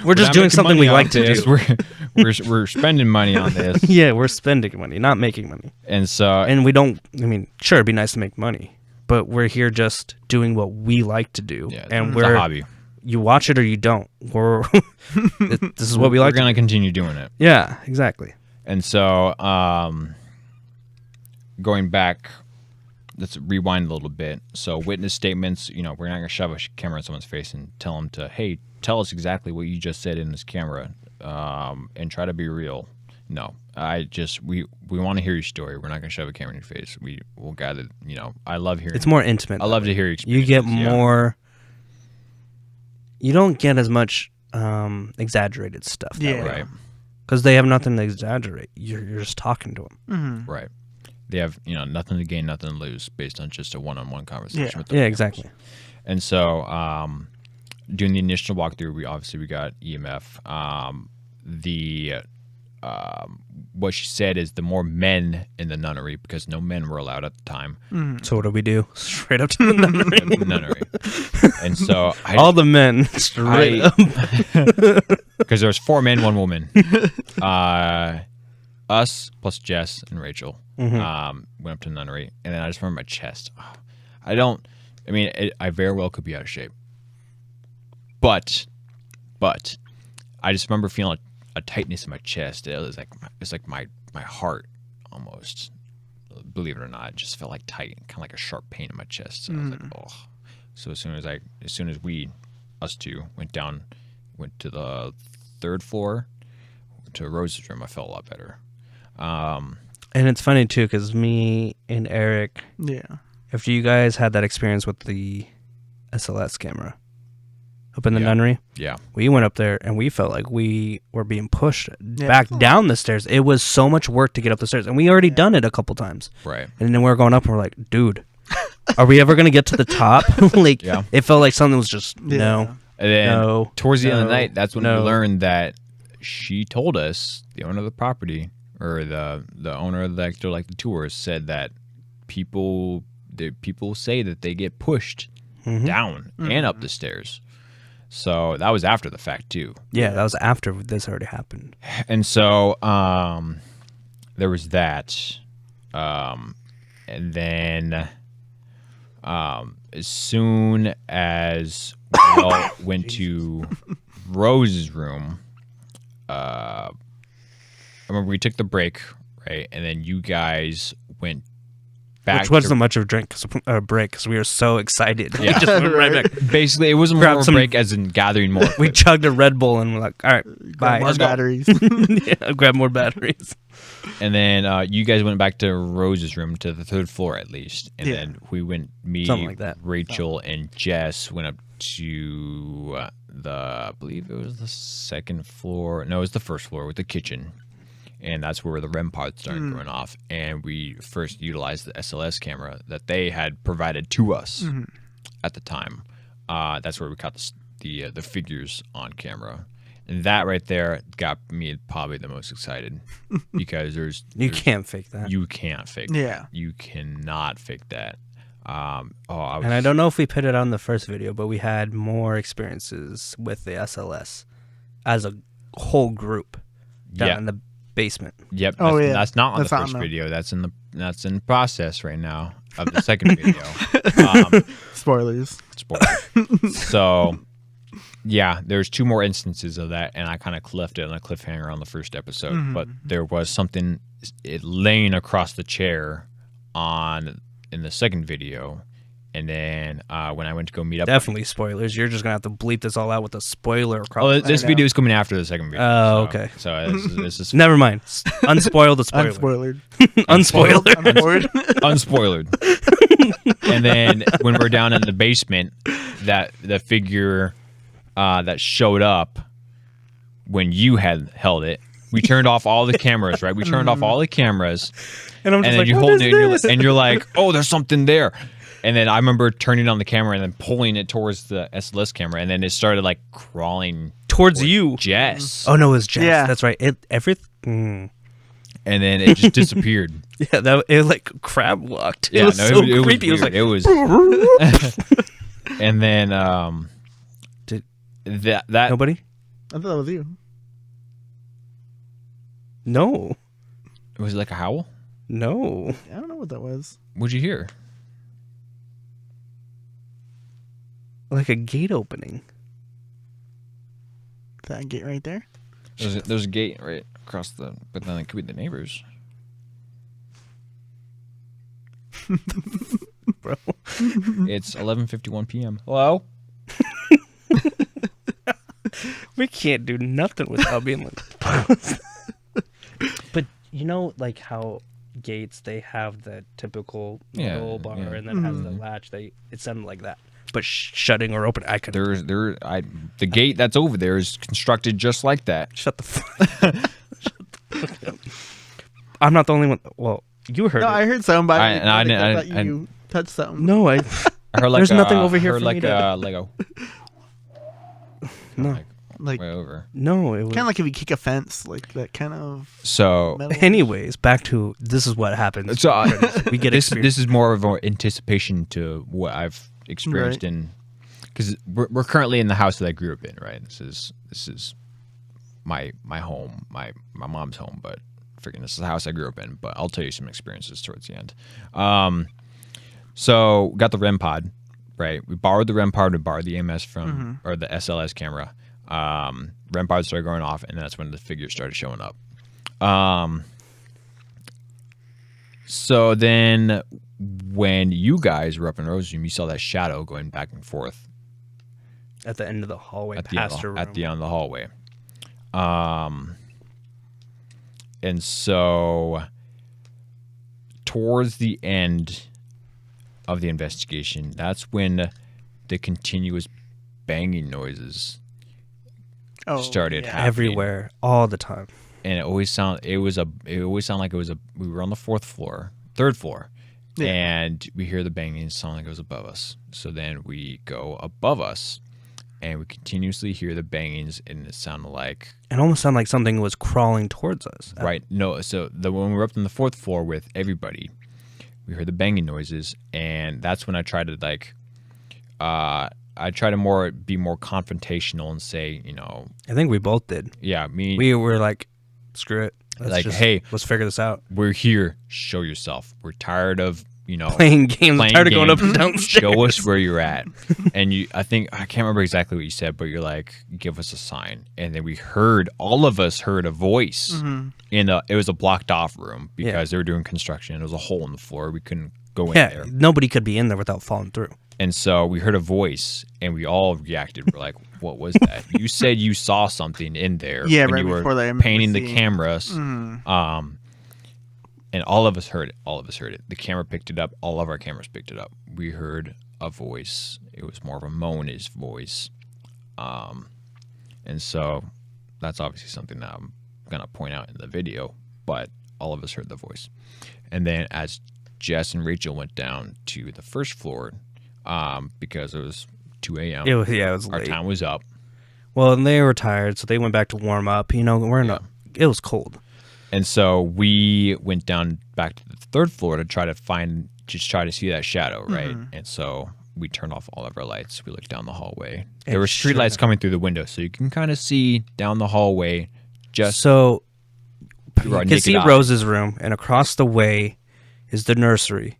We're just doing something we like to do. We're spending money on this. Yeah, we're spending money, not making money. And so And we don't, I mean, sure, it'd be nice to make money, but we're here just doing what we like to do. yeah, And it's we're a hobby. You watch it or you don't. This is what we like We're going to continue doing it. Yeah, exactly. And so, going back, let's rewind a little bit. So, witness statements, we're not going to shove a camera in someone's face and tell them to, hey, tell us exactly what you just said in this camera and try to be real. No, we want to hear your story. We're not going to shove a camera in your face. We'll gather, I love hearing. It's more intimate. I love to hear your You experiences. get more. You don't get as much exaggerated stuff. Yeah. Right. Because they have nothing to exaggerate. You're just talking to them. Right. They have, nothing to gain, nothing to lose based on just a one-on-one conversation Yeah. with them. Yeah, exactly. And so, doing the initial walkthrough, we got EMF. What she said is the more men in the nunnery, because no men were allowed at the time. So what do we do? Straight up to the nunnery. Nunnery. And so all the men straight up. Because there was 4 men, 1 woman. Us plus Jess and Rachel went up to the nunnery, and then I just remember my chest. I very well could be out of shape, but I just remember feeling a tightness in my chest. It was like my heart almost. Believe it or not, it just felt like tight, kind of like a sharp pain in my chest. So I was like, oh. So as soon as we, us two, went to the 3rd floor to Rose's room, I felt a lot better. And it's funny too, because me and Eric, after you guys had that experience with the SLS camera up in the nunnery, we went up there and we felt like we were being pushed back down the stairs. It was so much work to get up the stairs, and we already done it a couple times. Right. And then we were going up, and we're like, dude, are we ever gonna get to the top? It felt like something was just no. And then towards the end of the night, that's when we learned that she told us, the owner of the property, or the owner of the tours, said that people say that they get pushed down and up the stairs. So that was after the fact too. Yeah, that was after this already happened. And so there was that. And then as soon as we all went to Rose's room, I remember we took the break, right? And then you guys went back. Which wasn't much of a break, because we were so excited. Yeah. We just went right back. Basically, it wasn't more of a break as in gathering more. We chugged a Red Bull and we're like, all right, bye. More batteries. Grab more batteries. And then you guys went back to Rose's room, to the 3rd floor at least. And then we went, Rachel, and Jess went up to I believe it was the 2nd floor. No, it was the 1st floor with the kitchen. And that's where the REM pods started going off. And we first utilized the SLS camera that they had provided to us at the time. That's where we caught the figures on camera. And that right there got me probably the most excited, because you can't fake that. You can't fake that. You cannot fake that. And I don't know if we put it on the first video, but we had more experiences with the SLS as a whole group down in the basement. Yep. That's not on the first video. That's in process right now of the second video. Spoilers. So yeah, there's 2 more instances of that, and I kind of left it on a cliffhanger on the first episode. But there was something laying across the chair in the second video. And then when I went to go meet up... Definitely spoilers. You're just going to have to bleep this all out with a spoiler across. This video is coming after the second video. Oh, okay. So this is... Never mind. Unspoiled the spoiler. Unspoiled. Unspoiled. And then when we're down in the basement, that the figure that showed up when you had held it, we turned off all the cameras, right? We turned off all the cameras. And I'm just and like, you're holding it, and you're like, oh, there's something there. And then I remember turning on the camera and then pulling it towards the SLS camera, and then it started like crawling towards you, Jess. Oh no, it was Jess. Yeah. That's right. And then it just disappeared. Yeah, it like crab walked. Yeah, it was so creepy. It was. And then that nobody. I thought that was you. No. Was it like a howl? No. I don't know what that was. What'd you hear? Like a gate opening. That gate right there? There's a gate right across but then it could be the neighbors. Bro. It's 11:51 p.m. Hello? We can't do nothing without being like... But you know, like how gates, they have the typical roll bar and then has the latch. It sounded like that. But shutting or opening, I could. The gate that's over there is constructed just like that. Shut the fuck up. I'm not the only one. Well, you heard it. I heard somebody. I thought you touched something. No, I heard like there's nothing over here for like me to... Lego. kind of No. Like way over. No, it was kind of like if you kick a fence, like that kind of. So metal. Anyways, back to this is what happens. So We get this is more of an anticipation to what I've experienced Right. in, because we're currently in the house that I grew up in, right? This is my home, my mom's home, but freaking this is the house I grew up in. But I'll tell you some experiences towards the end. So got the REM pod, right? We borrowed the REM pod. We borrowed the EMS from or the SLS camera. REM pod started going off, and that's when the figures started showing up. So then when you guys were up in Rose's room, you saw that shadow going back and forth at the end of the hallway, at past her room. the end of the hallway. And so towards the end of the investigation, that's when the continuous banging noises started happening everywhere, all the time. And it always sounded like we were on the third floor, and we hear the banging sound like it was above us. So then we go above us, and we continuously hear the bangings, and it sounded like It almost sounded like something was crawling towards us. right. No, so when we were up on the fourth floor with everybody, we heard the banging noises, and that's when I tried to be more confrontational and say, I think we both did. yeah, We were like, screw it. Hey, let's figure this out. we're here. Show yourself. We're tired of Playing games. I'm tired of going up and down stairs. Show us where you're at. And I can't remember exactly what you said, but you're like, give us a sign. And then all of us heard a voice it was a blocked off room because they were doing construction. There was a hole in the floor. We couldn't go in there. Nobody could be in there without falling through. And so we heard a voice, and we all reacted. We're like, what was that? You said you saw something in there Yeah, when right you were before that, I remember painting the seeing. cameras. And all of us heard it. The camera picked it up. All of our cameras picked it up. We heard a voice. It was more of a moanish voice. And so that's obviously something that I'm going to point out in the video, but all of us heard the voice. And then as Jess and Rachel went down to the first floor, because it was 2 a.m. It was Our late. time was up. Well, and they were tired, so they went back to warm up. It was cold. And so we went down back to the third floor to try to see that shadow, right? And so we turned off all of our lights. We looked down the hallway. There were street lights coming through the window, so you can kind of see down the hallway. So through our you can naked see eye. Rose's room, and across the way is the nursery.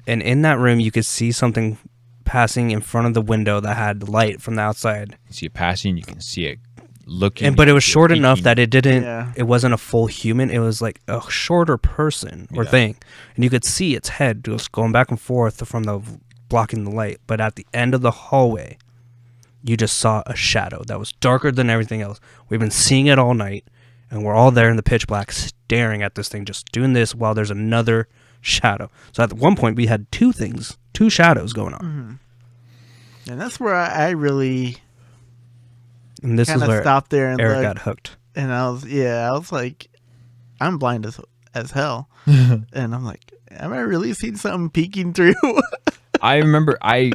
And in that room, you could see something passing in front of the window that had light from the outside. You see it passing. You can see it looking. But it was short peeking. enough that it didn't. Yeah. It wasn't a full human. It was like a shorter person or thing, and you could see its head just going back and forth from the blocking the light. But at the end of the hallway, you just saw a shadow that was darker than everything else. We've been seeing it all night, and we're all there in the pitch black, staring at this thing, just doing this while there's another shadow. So at one point, we had two shadows going on. And that's where I really And this is kind of where stopped there and Eric looked, got hooked. and I was like, I'm blind as hell, and I'm like, am I really seeing something peeking through? I remember. I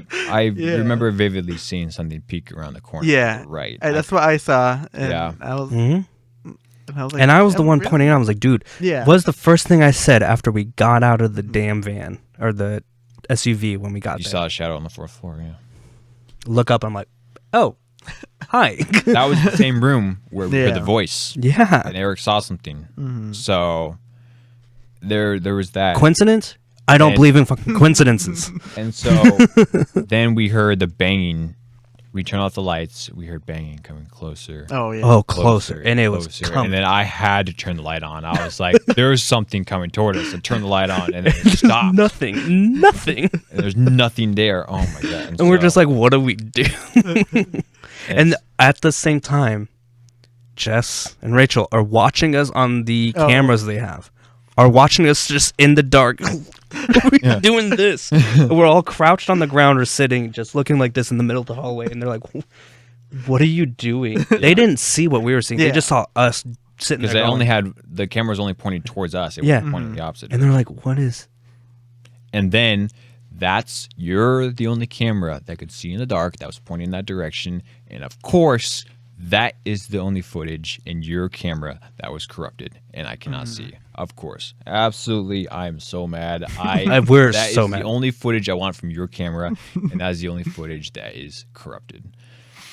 remember vividly seeing something peek around the corner. Yeah. Right. That's what I saw. And Yeah. I was, Mhm. and I was like, And I was the one really? pointing out. I was like, dude, Yeah. was the first thing I said after we got out of the damn van or the SUV when we got You there. saw a shadow on the fourth floor. Yeah. Look up, I'm like, oh, hi. That was the same room where we heard the Yeah. voice, Yeah. and Eric saw something. So there was that. Coincidence? I don't And- believe in fucking coincidences. And so then we heard the banging. We turned off the lights. We heard banging coming closer. Oh yeah. Oh, closer. And it was closer. coming. And then I had to turn the light on. I was like, there's something coming toward us. I turned the light on, and then it stopped. Nothing. And there's nothing there. Oh my god! And we're just like, what do we do? And at the same time, Jess and Rachel are watching us on the Oh. cameras they have. Are watching us just in the dark. We're doing this. We're all crouched on the ground or sitting, just looking like this in the middle of the hallway. And they're like, what are you doing? They didn't see what we were seeing. They Yeah. just saw us sitting because there. they going- only had the camera was only pointing towards us. It Yeah. wasn't pointing the opposite. and they're like, what is... And then you're the only camera that could see in the dark that was pointing in that direction, and of course that is the only footage in your camera that was corrupted and I cannot see. Of course, absolutely. I'm so mad. We're that so is mad. the only footage I want from your camera, and that is the only footage that is corrupted.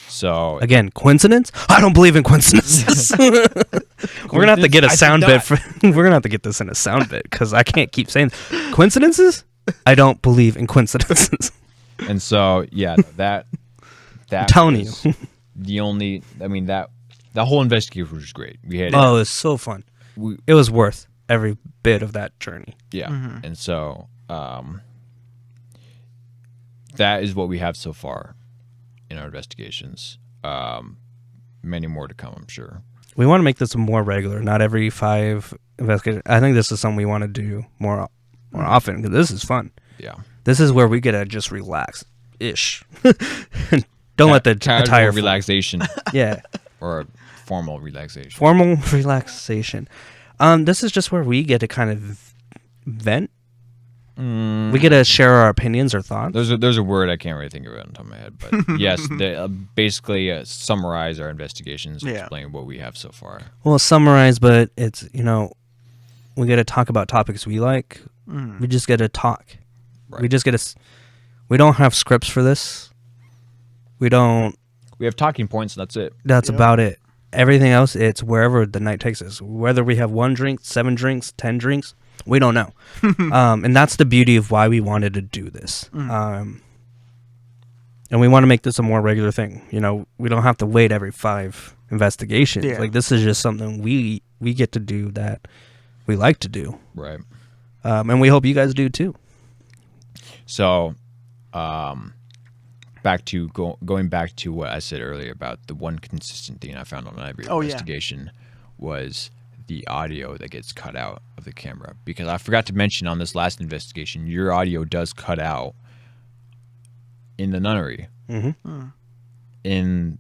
So Again, coincidence? I don't believe in coincidences. We're gonna have to get a sound bit. We're gonna have to get this in a sound bit because I can't keep saying coincidences. I don't believe in coincidences. And so yeah, that I'm telling was you. the only. I mean that whole investigation was great. We had Oh, it was so fun. It was worth every bit of that journey. yeah, and so that is what we have so far in our investigations. Many more to come, I'm sure. We want to make this more regular, not every 5 investigations. I think this is something we want to do more often because this is fun. Yeah. This is where we get to just relax ish. Don't let the Casual entire relaxation yeah. or formal relaxation. Formal relaxation. This is just where we get to kind of vent. We get to share our opinions or thoughts. There's a word I can't really think of it on top of my head, but yes, they basically summarize our investigations, explain what we have so far. Well, summarize, but it's, we get to talk about topics we like. We just get to talk. Right. We just get to. We don't have scripts for this. We have talking points, and that's it. That's about it. Everything else, it's wherever the night takes us. Whether we have 1 drink, 7 drinks, 10 drinks, we don't know. And that's the beauty of why we wanted to do this. And we want to make this a more regular thing. We don't have to wait every 5 investigations. Yeah. Like, this is just something we get to do that we like to do. Right. And we hope you guys do too. So, going back to what I said earlier about the one consistent thing I found on every investigation was the audio that gets cut out of the camera. Because I forgot to mention on this last investigation, your audio does cut out in the nunnery. In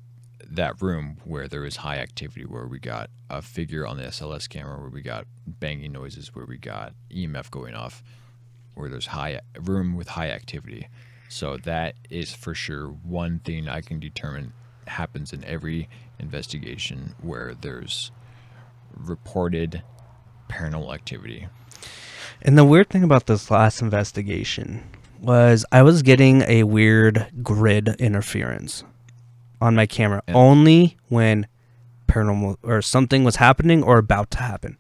that room where there was high activity, where we got a figure on the SLS camera, where we got banging noises, where we got EMF going off, where there's room with high activity. So that is for sure one thing I can determine happens in every investigation where there's reported paranormal activity. And the weird thing about this last investigation was I was getting a weird grid interference on my camera only when paranormal or something was happening or about to happen.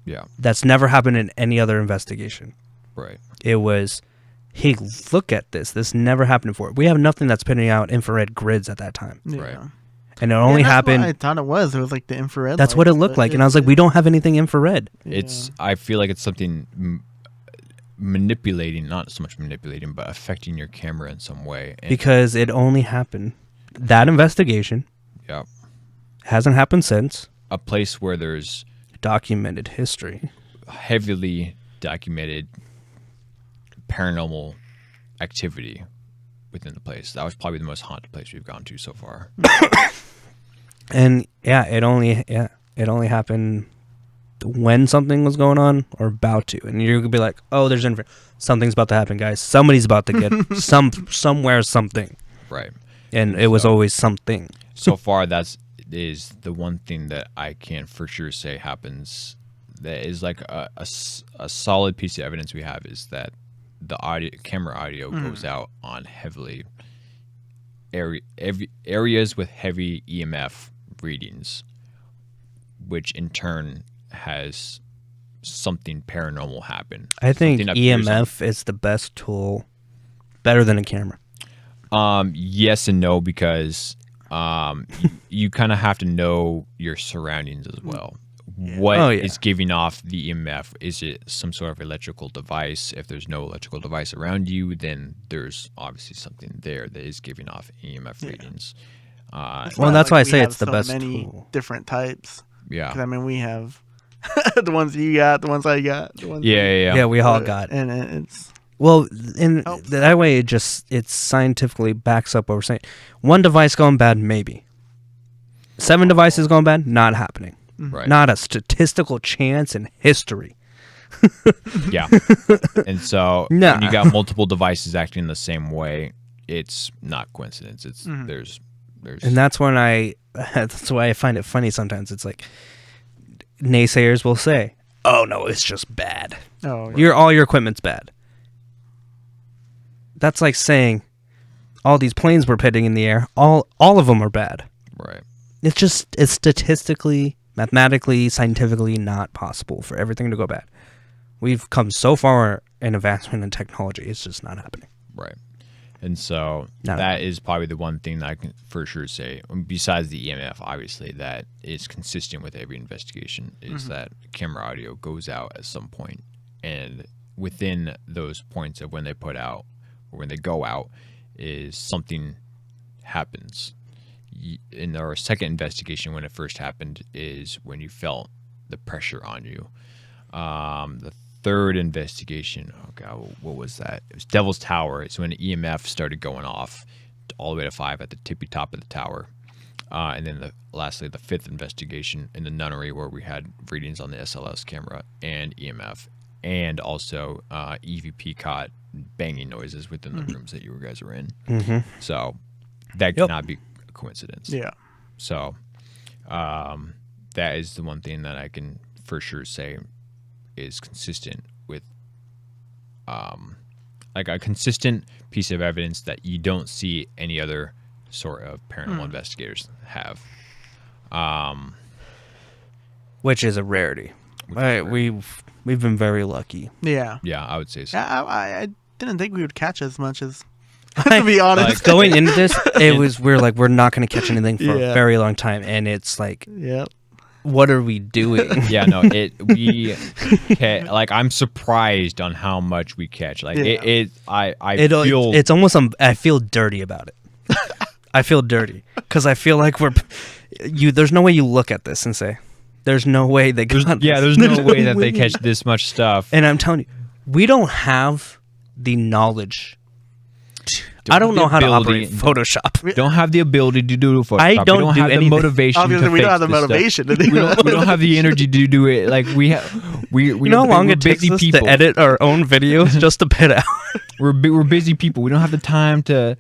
Yeah. That's never happened in any other investigation. Right. It was, hey, look at this. This never happened before. We have nothing that's putting out infrared grids at that time. Yeah. Right. And it only happened. I thought it was. It was like the infrared. That's what it looked like. And I was like, we don't have anything infrared. I feel like it's something manipulating, not so much manipulating, but affecting your camera in some way. And because it only happened. That investigation. Yeah. Hasn't happened since. A place where there's documented history. Heavily documented paranormal activity within the place. That was probably the most haunted place we've gone to so far. And it only happened when something was going on or about to, and you could be like, oh, something's about to happen, guys. Somebody's about to get somewhere something. Right. And it was always something. So far, is the one thing that I can for sure say happens. That is like a solid piece of evidence we have is that the camera audio goes out on heavily areas with heavy EMF readings, which in turn has something paranormal happen. I think EMF is the best tool, better than a camera. Yes and no, because you kind of have to know your surroundings as well. What is giving off the EMF? Is it some sort of electrical device? If there's no electrical device around you, then there's obviously something there that is giving off EMF readings. Well, that's why I say it's the best tool. Different types. Yeah. 'Cause, I mean, we have the ones you got, the ones I got. The ones Yeah, we all got. And it's... Well, in that way, it scientifically backs up what we're saying. One device going bad, maybe. 7 devices going bad, not happening. Right. Not a statistical chance in history. Yeah. And so Nah. when you got multiple devices acting the same way, it's not coincidence. It's there's And that's when that's why I find it funny sometimes. It's like naysayers will say, "Oh no, it's just bad. Oh, All your equipment's bad." That's like saying all these planes we're pitting in the air, all of them are bad. right. It's statistically, mathematically, scientifically not possible for everything to go bad. We've come so far in advancement in technology, it's just not happening. Right. And so Not that is probably the one thing that I can for sure say, besides the EMF, obviously, that is consistent with every investigation, is that camera audio goes out at some point. And within those points of when they put out or when they go out is something happens. In our second investigation, when it first happened, is when you felt the pressure on you. The third investigation, oh god, what was that? It was Devil's Tower. It's when EMF started going off all the way to 5 at the tippy top of the tower. And then lastly, the fifth investigation in the nunnery, where we had readings on the SLS camera and EMF, and also EVP caught banging noises within the rooms that you guys were in. Mm-hmm. So that cannot be a coincidence. Yeah. So that is the one thing that I can for sure say is consistent with like a consistent piece of evidence that you don't see any other sort of paranormal investigators have. Which is a rarity. We've been very lucky. Yeah. Yeah, I would say so. Yeah, I didn't think we would catch as much as, to be honest. Like, Going into this, we're not going to catch anything for Yeah. a very long time, and it's like, Yeah. what are we doing? Yeah, no, like I'm surprised on how much we catch. Like Yeah. I feel It's almost I feel dirty about it. I feel dirty because I feel like there's no way you look at this and say, there's no way they got this. there's no way that they catch this much stuff. And I'm telling you, we don't have the knowledge. I don't know how to operate Photoshop. We don't have the ability to do Photoshop. I don't we don't do have anything. the motivation. Obviously, to we don't fix have the this stuff. motivation to do We that. don't have the energy to do it. Like we You know how long it takes us to edit our own videos just to put out? We're busy people. We don't have the time to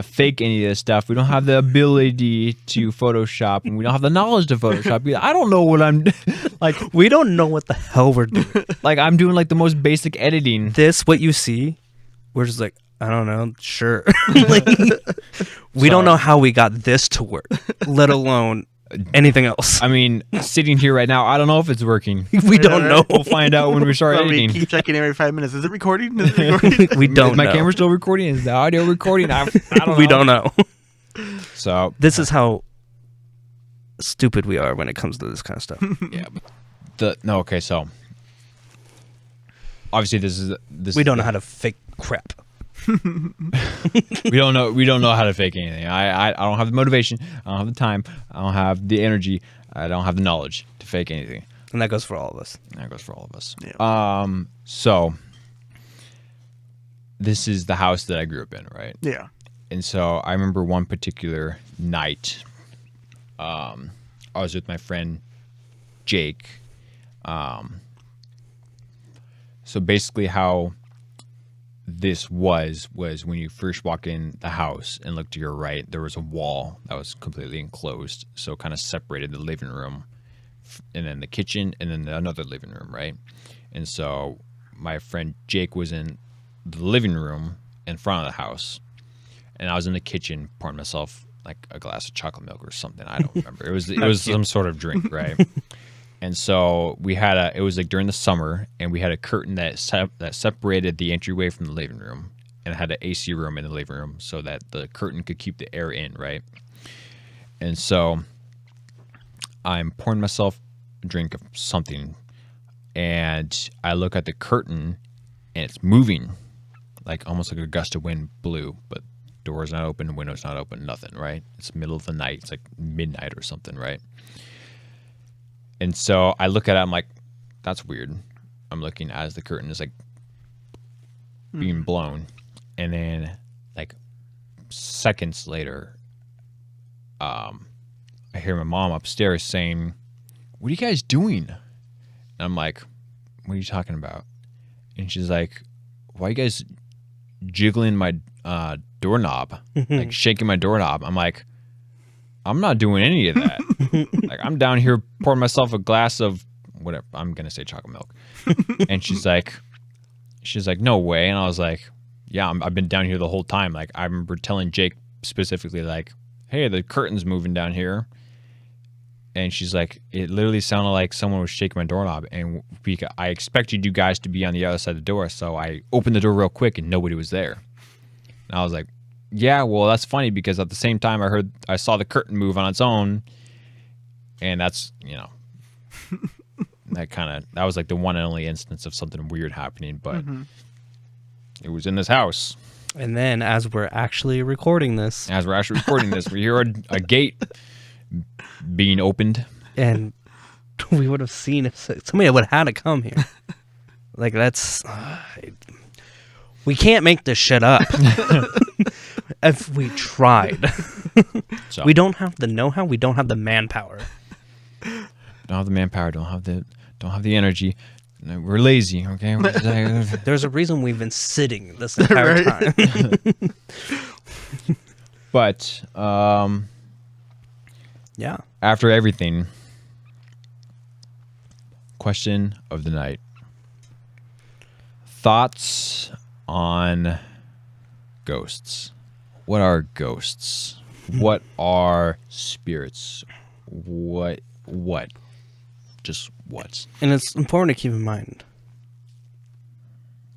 fake any of this stuff. We don't have the ability to Photoshop, and we don't have the knowledge to Photoshop. I don't know what I'm like. We don't know what the hell we're doing. Like I'm doing like the most basic editing. What you see, we're just like, I don't know, sure. Like, we don't know how we got this to work, let alone anything else. I mean, sitting here right now, I don't know if it's working. We don't know. We'll find out when we start But we editing. keep checking every 5 minutes. Is it recording? Is it recording? We don't Is my know. camera still recording? Is the audio recording? I don't know. We don't know. So This is how stupid we are when it comes to this kind of stuff. yeah, okay. So obviously this. We don't know how to fake crap. We don't know how to fake anything. I don't have the motivation. I don't have the time. I don't have the energy. I don't have the knowledge to fake anything. And that goes for all of us. That goes for all of us. Yeah. So this is the house that I grew up in, right? Yeah. And so I remember one particular night, I was with my friend Jake. So basically how this was when you first walk in the house and look to your right, there was a wall that was completely enclosed. So kind of separated the living room and then the kitchen and then another living room, right? And so my friend Jake was in the living room in front of the house, and I was in the kitchen pouring myself like a glass of chocolate milk or something. I don't remember. It was some sort of drink, right? And so it was like during the summer, and we had a curtain that separated the entryway from the living room, and it had an AC room in the living room so that the curtain could keep the air in, right? And so I'm pouring myself a drink of something, and I look at the curtain, and it's moving, like almost like a gust of wind blew, but door's not open, window's not open, nothing, right? It's middle of the night. It's like midnight or something, right? And so I look at it, I'm like, that's weird. I'm looking as the curtain is like being blown. And then like seconds later, I hear my mom upstairs saying, "What are you guys doing?" And I'm like, what are you talking about? And she's like, why are you guys jiggling my doorknob, like shaking my doorknob? I'm like, I'm not doing any of that. Like, I'm down here pouring myself a glass of whatever. I'm gonna say chocolate milk. And she's like, no way. And I was like, yeah, I've been down here the whole time. Like, I remember telling Jake specifically, like, hey, the curtain's moving down here. And she's like, it literally sounded like someone was shaking my doorknob. And I expected you guys to be on the other side of the door. So I opened the door real quick and nobody was there. And I was like, yeah, well, that's funny because at the same time I saw the curtain move on its own. And that's, that was like the one and only instance of something weird happening. But it was in this house. And then as we're actually recording this, we hear a gate being opened. And we would have seen if somebody would have had to come here. Like, that's... we can't make this shit up. If we tried. So, we don't have the know-how. We don't have the manpower. Don't have the manpower. Don't have the energy. We're lazy, okay? There's a reason we've been sitting this entire time. But, yeah. after everything, question of the night. Thoughts on ghosts. What are ghosts? What are spirits? What? Just what? And it's important to keep in mind,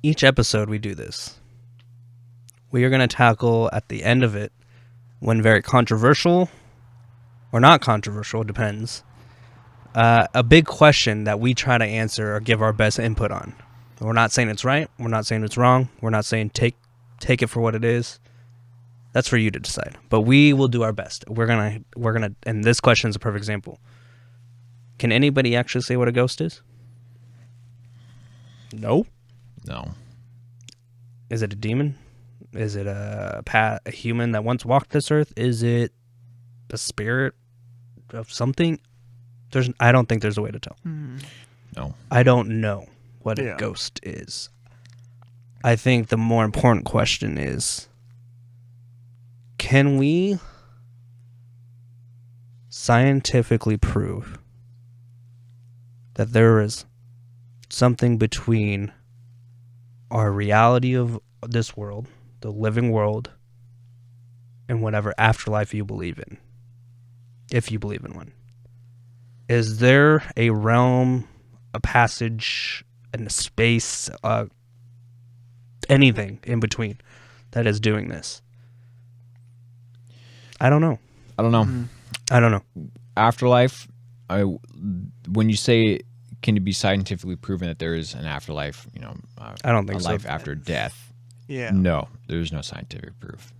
each episode we do this, we are going to tackle at the end of it, one very controversial, or not controversial, depends, a big question that we try to answer or give our best input on. We're not saying it's right. We're not saying it's wrong. We're not saying take it for what it is. That's for you to decide. But we will do our best. We're gonna, and this question is a perfect example. Can anybody actually say what a ghost is? No. No. Is it a demon? Is it a human that once walked this earth? Is it a spirit of something? I don't think there's a way to tell. No. I don't know what a ghost is. I think the more important question is, can we scientifically prove that there is something between our reality of this world, the living world, and whatever afterlife you believe in, if you believe in one? Is there a realm, a passage, and a space, anything in between that is doing this? I don't know. I don't know. I don't know. Afterlife, when you say, can it be scientifically proven that there is an afterlife, I don't think a so. life after death? Yeah. No, there's no scientific proof.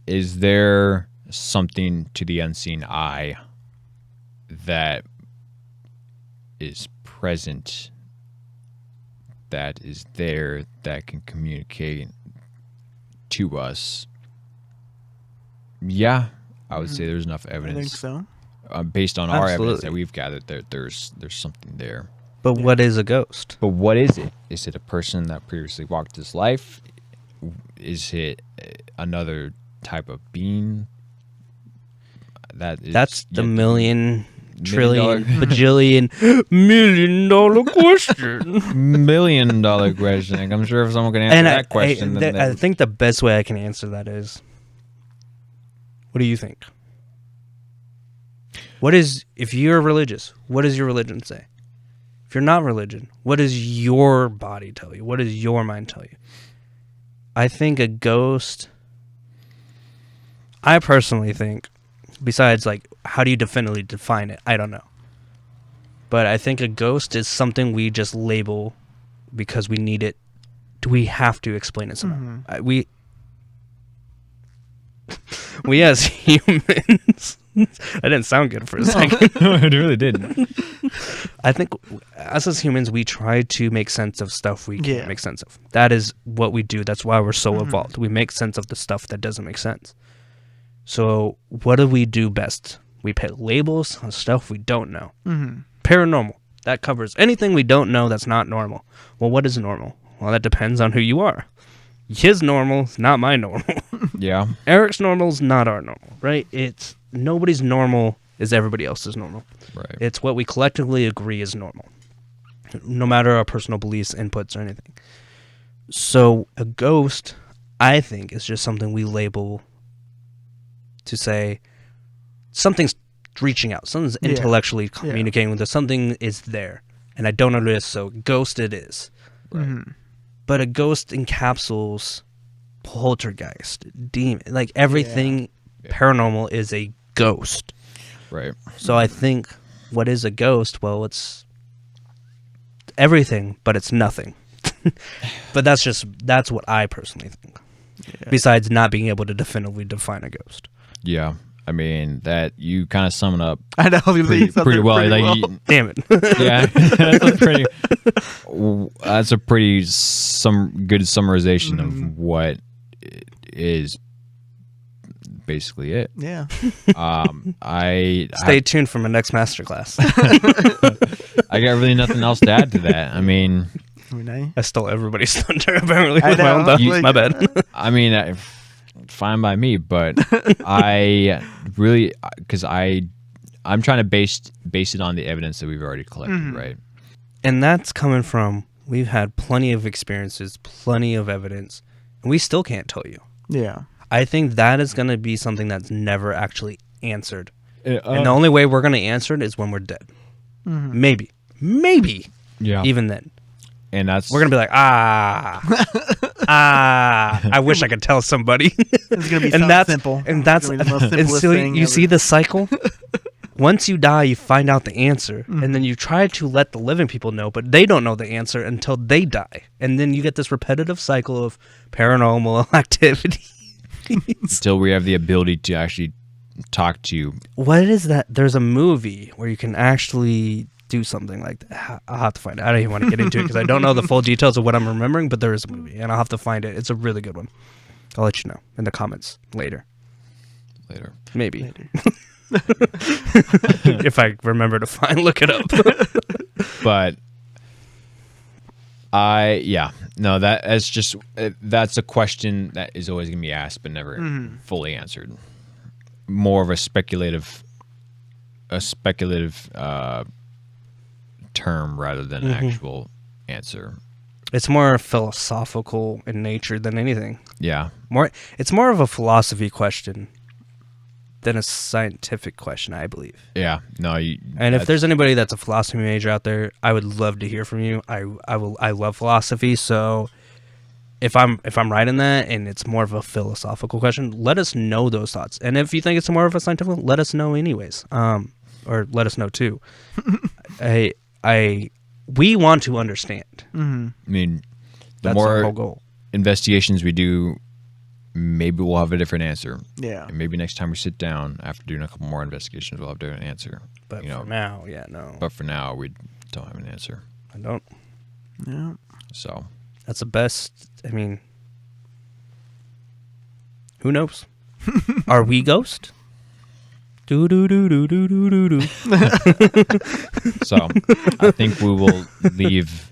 Is there something to the unseen eye that is present, that is there, that can communicate to us? Yeah, I would say there's enough evidence. I think so. Based on our evidence Absolutely. that we've gathered, there's something there. But what is a ghost? But what is it? Is it a person that previously walked this life? Is it another type of being? That's the million, trillion, $1 bajillion, $1 million question. $1 million question. I'm sure if someone can answer that question, I think the best way I can answer that is, what do you think? If you're religious, what does your religion say? If you're not religion, what does your body tell you? What does your mind tell you? I think a ghost, I personally think, besides, like, how do you definitively define it? I don't know. But I think a ghost is something we just label because we need it. We have to explain it somehow. We as humans, that didn't sound good for a second. No, it really didn't. I think us as humans, we try to make sense of stuff we can't Yeah. make sense of. That is what we do. That's why we're so evolved. We make sense of the stuff that doesn't make sense. So what do we do best? We put labels on stuff we don't know. Paranormal. That covers anything we don't know that's not normal. Well, what is normal? Well, that depends on who you are. His normal is not my normal. Yeah. Eric's normal is not our normal, right? It's nobody's normal is everybody else's normal. Right. It's what we collectively agree is normal, no matter our personal beliefs, inputs, or anything. So a ghost, I think, is just something we label to say something's reaching out, something's intellectually communicating with us, something is there, and I don't know what it is, so ghost it is. Right. But a ghost encapsulates poltergeist, demon, like everything paranormal is a ghost. Right. So I think what is a ghost? Well, it's everything, but it's nothing. But that's what I personally think. Yeah. Besides not being able to definitively define a ghost. Yeah. I mean, that you kind of sum it up I know pretty well. Pretty like, well. Damn it. Yeah. That's a pretty good summarization of what is basically it. Yeah. Stay tuned for my next masterclass. I got really nothing else to add to that. I mean, I stole everybody's thunder apparently. I know. My bad. I mean, fine by me, but I really, because I'm trying to base it on the evidence that we've already collected, right? And that's coming from, we've had plenty of experiences, plenty of evidence, and we still can't tell you. Yeah. I think that is going to be something that's never actually answered. And the only way we're going to answer it is when we're dead. Maybe. Yeah. Even then. And we're going to be like, I wish I could tell somebody. It's going to be so simple. And that's the most simplest thing you ever. see the cycle? Once you die, you find out the answer, and then you try to let the living people know, but they don't know the answer until they die. And then you get this repetitive cycle of paranormal activity. Until we have the ability to actually talk to you. What is that? There's a movie where you can actually do something like that. I'll have to find it. I don't even want to get into it because I don't know the full details of what I'm remembering, but there is a movie, and I'll have to find it. It's a really good one. I'll let you know in the comments later. Maybe. Later. If I remember to look it up. But that's a question that is always going to be asked but never fully answered. More of a speculative term rather than an actual answer. It's more philosophical in nature than anything. Yeah. It's more of a philosophy question than a scientific question, I believe. Yeah. No. And if there's anybody that's a philosophy major out there, I would love to hear from you. I love philosophy, so if I'm right in that and it's more of a philosophical question, let us know those thoughts. And if you think it's more of a scientific, let us know anyways. Or let us know too. We want to understand. I mean, the that's more our whole goal. Investigations we do, maybe we'll have a different answer. Yeah. And maybe next time we sit down after doing a couple more investigations, we'll have a different answer. But for now, no. But for now, we don't have an answer. I don't. Yeah. So that's the best. I mean, who knows? Are we ghost? Do do do do do do do do. So I think we will leave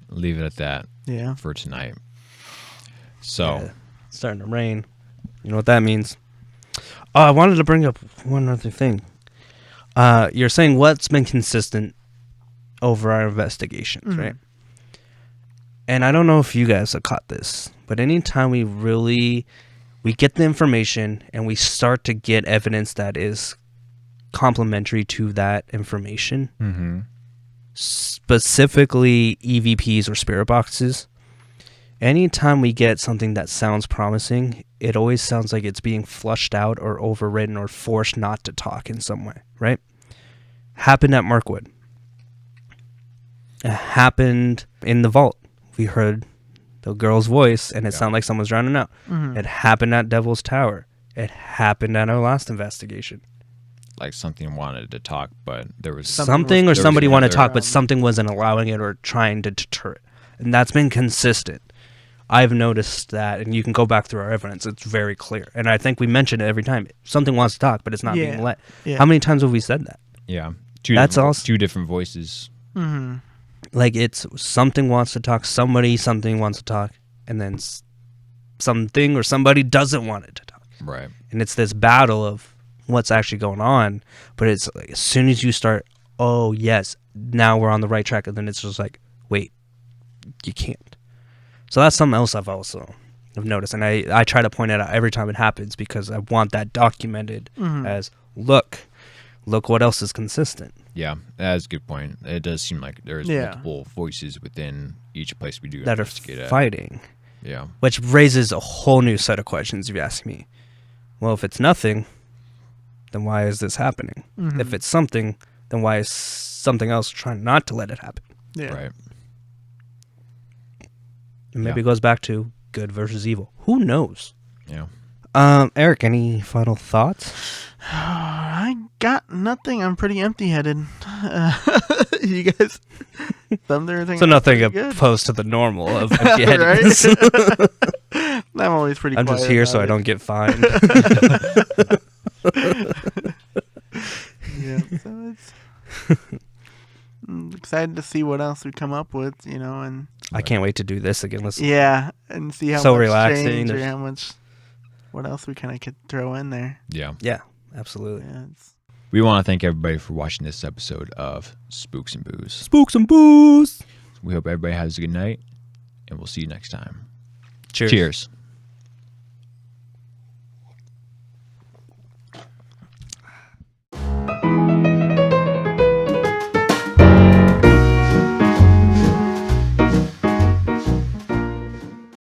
it at that. Yeah. For tonight. So it's starting to rain. You know what that means? Oh, I wanted to bring up one other thing. You're saying what's been consistent over our investigations, right? And I don't know if you guys have caught this, but anytime we get the information and we start to get evidence that is complementary to that information, specifically EVPs or spirit boxes, anytime we get something that sounds promising, it always sounds like it's being flushed out or overridden or forced not to talk in some way, right? Happened at Markwood. It happened in the vault. We heard the girl's voice, and it sounded like someone's drowning out. It happened at Devil's Tower. It happened at our last investigation. Like something wanted to talk, but there was somebody wanted to talk, but something wasn't allowing it or trying to deter it. And that's been consistent. I've noticed that, and you can go back through our evidence. It's very clear. And I think we mention it every time. Something wants to talk, but it's not being let. Yeah. How many times have we said that? Yeah. Two different voices. Mm-hmm. Like it's something wants to talk, something wants to talk, and then something or somebody doesn't want it to talk. Right. And it's this battle of what's actually going on. But it's like, as soon as you start, oh yes, now we're on the right track, and then it's just like, wait, you can't. So that's something else I've noticed, and I try to point it out every time it happens because I want that documented as look what else is consistent. Yeah, that's a good point. It does seem like there's Yeah. multiple voices within each place we do That are investigate at. fighting. Yeah. Which raises a whole new set of questions if you ask me. Well, if it's nothing, then why is this happening? Mm-hmm. If it's something, then why is something else trying not to let it happen? Yeah. Right. And maybe it goes back to good versus evil. Who knows? Yeah. Eric, any final thoughts? I got nothing. I'm pretty empty-headed. You guys thumbed everything. So up nothing pretty good. opposed to the normal of empty-headedness. Right? I'm always pretty I'm quiet just here about so I it. don't get fined. Yeah, so it's I'm excited to see what else we come up with, and I can't wait to do this again. Let's and see how So much relaxing. change or There's- how much, what else we kind of could throw in there. Yeah. Yeah, absolutely. Yeah, We want to thank everybody for watching this episode of Spooks and Booze. Spooks and booze. We hope everybody has a good night, and we'll see you next time. Cheers. Cheers.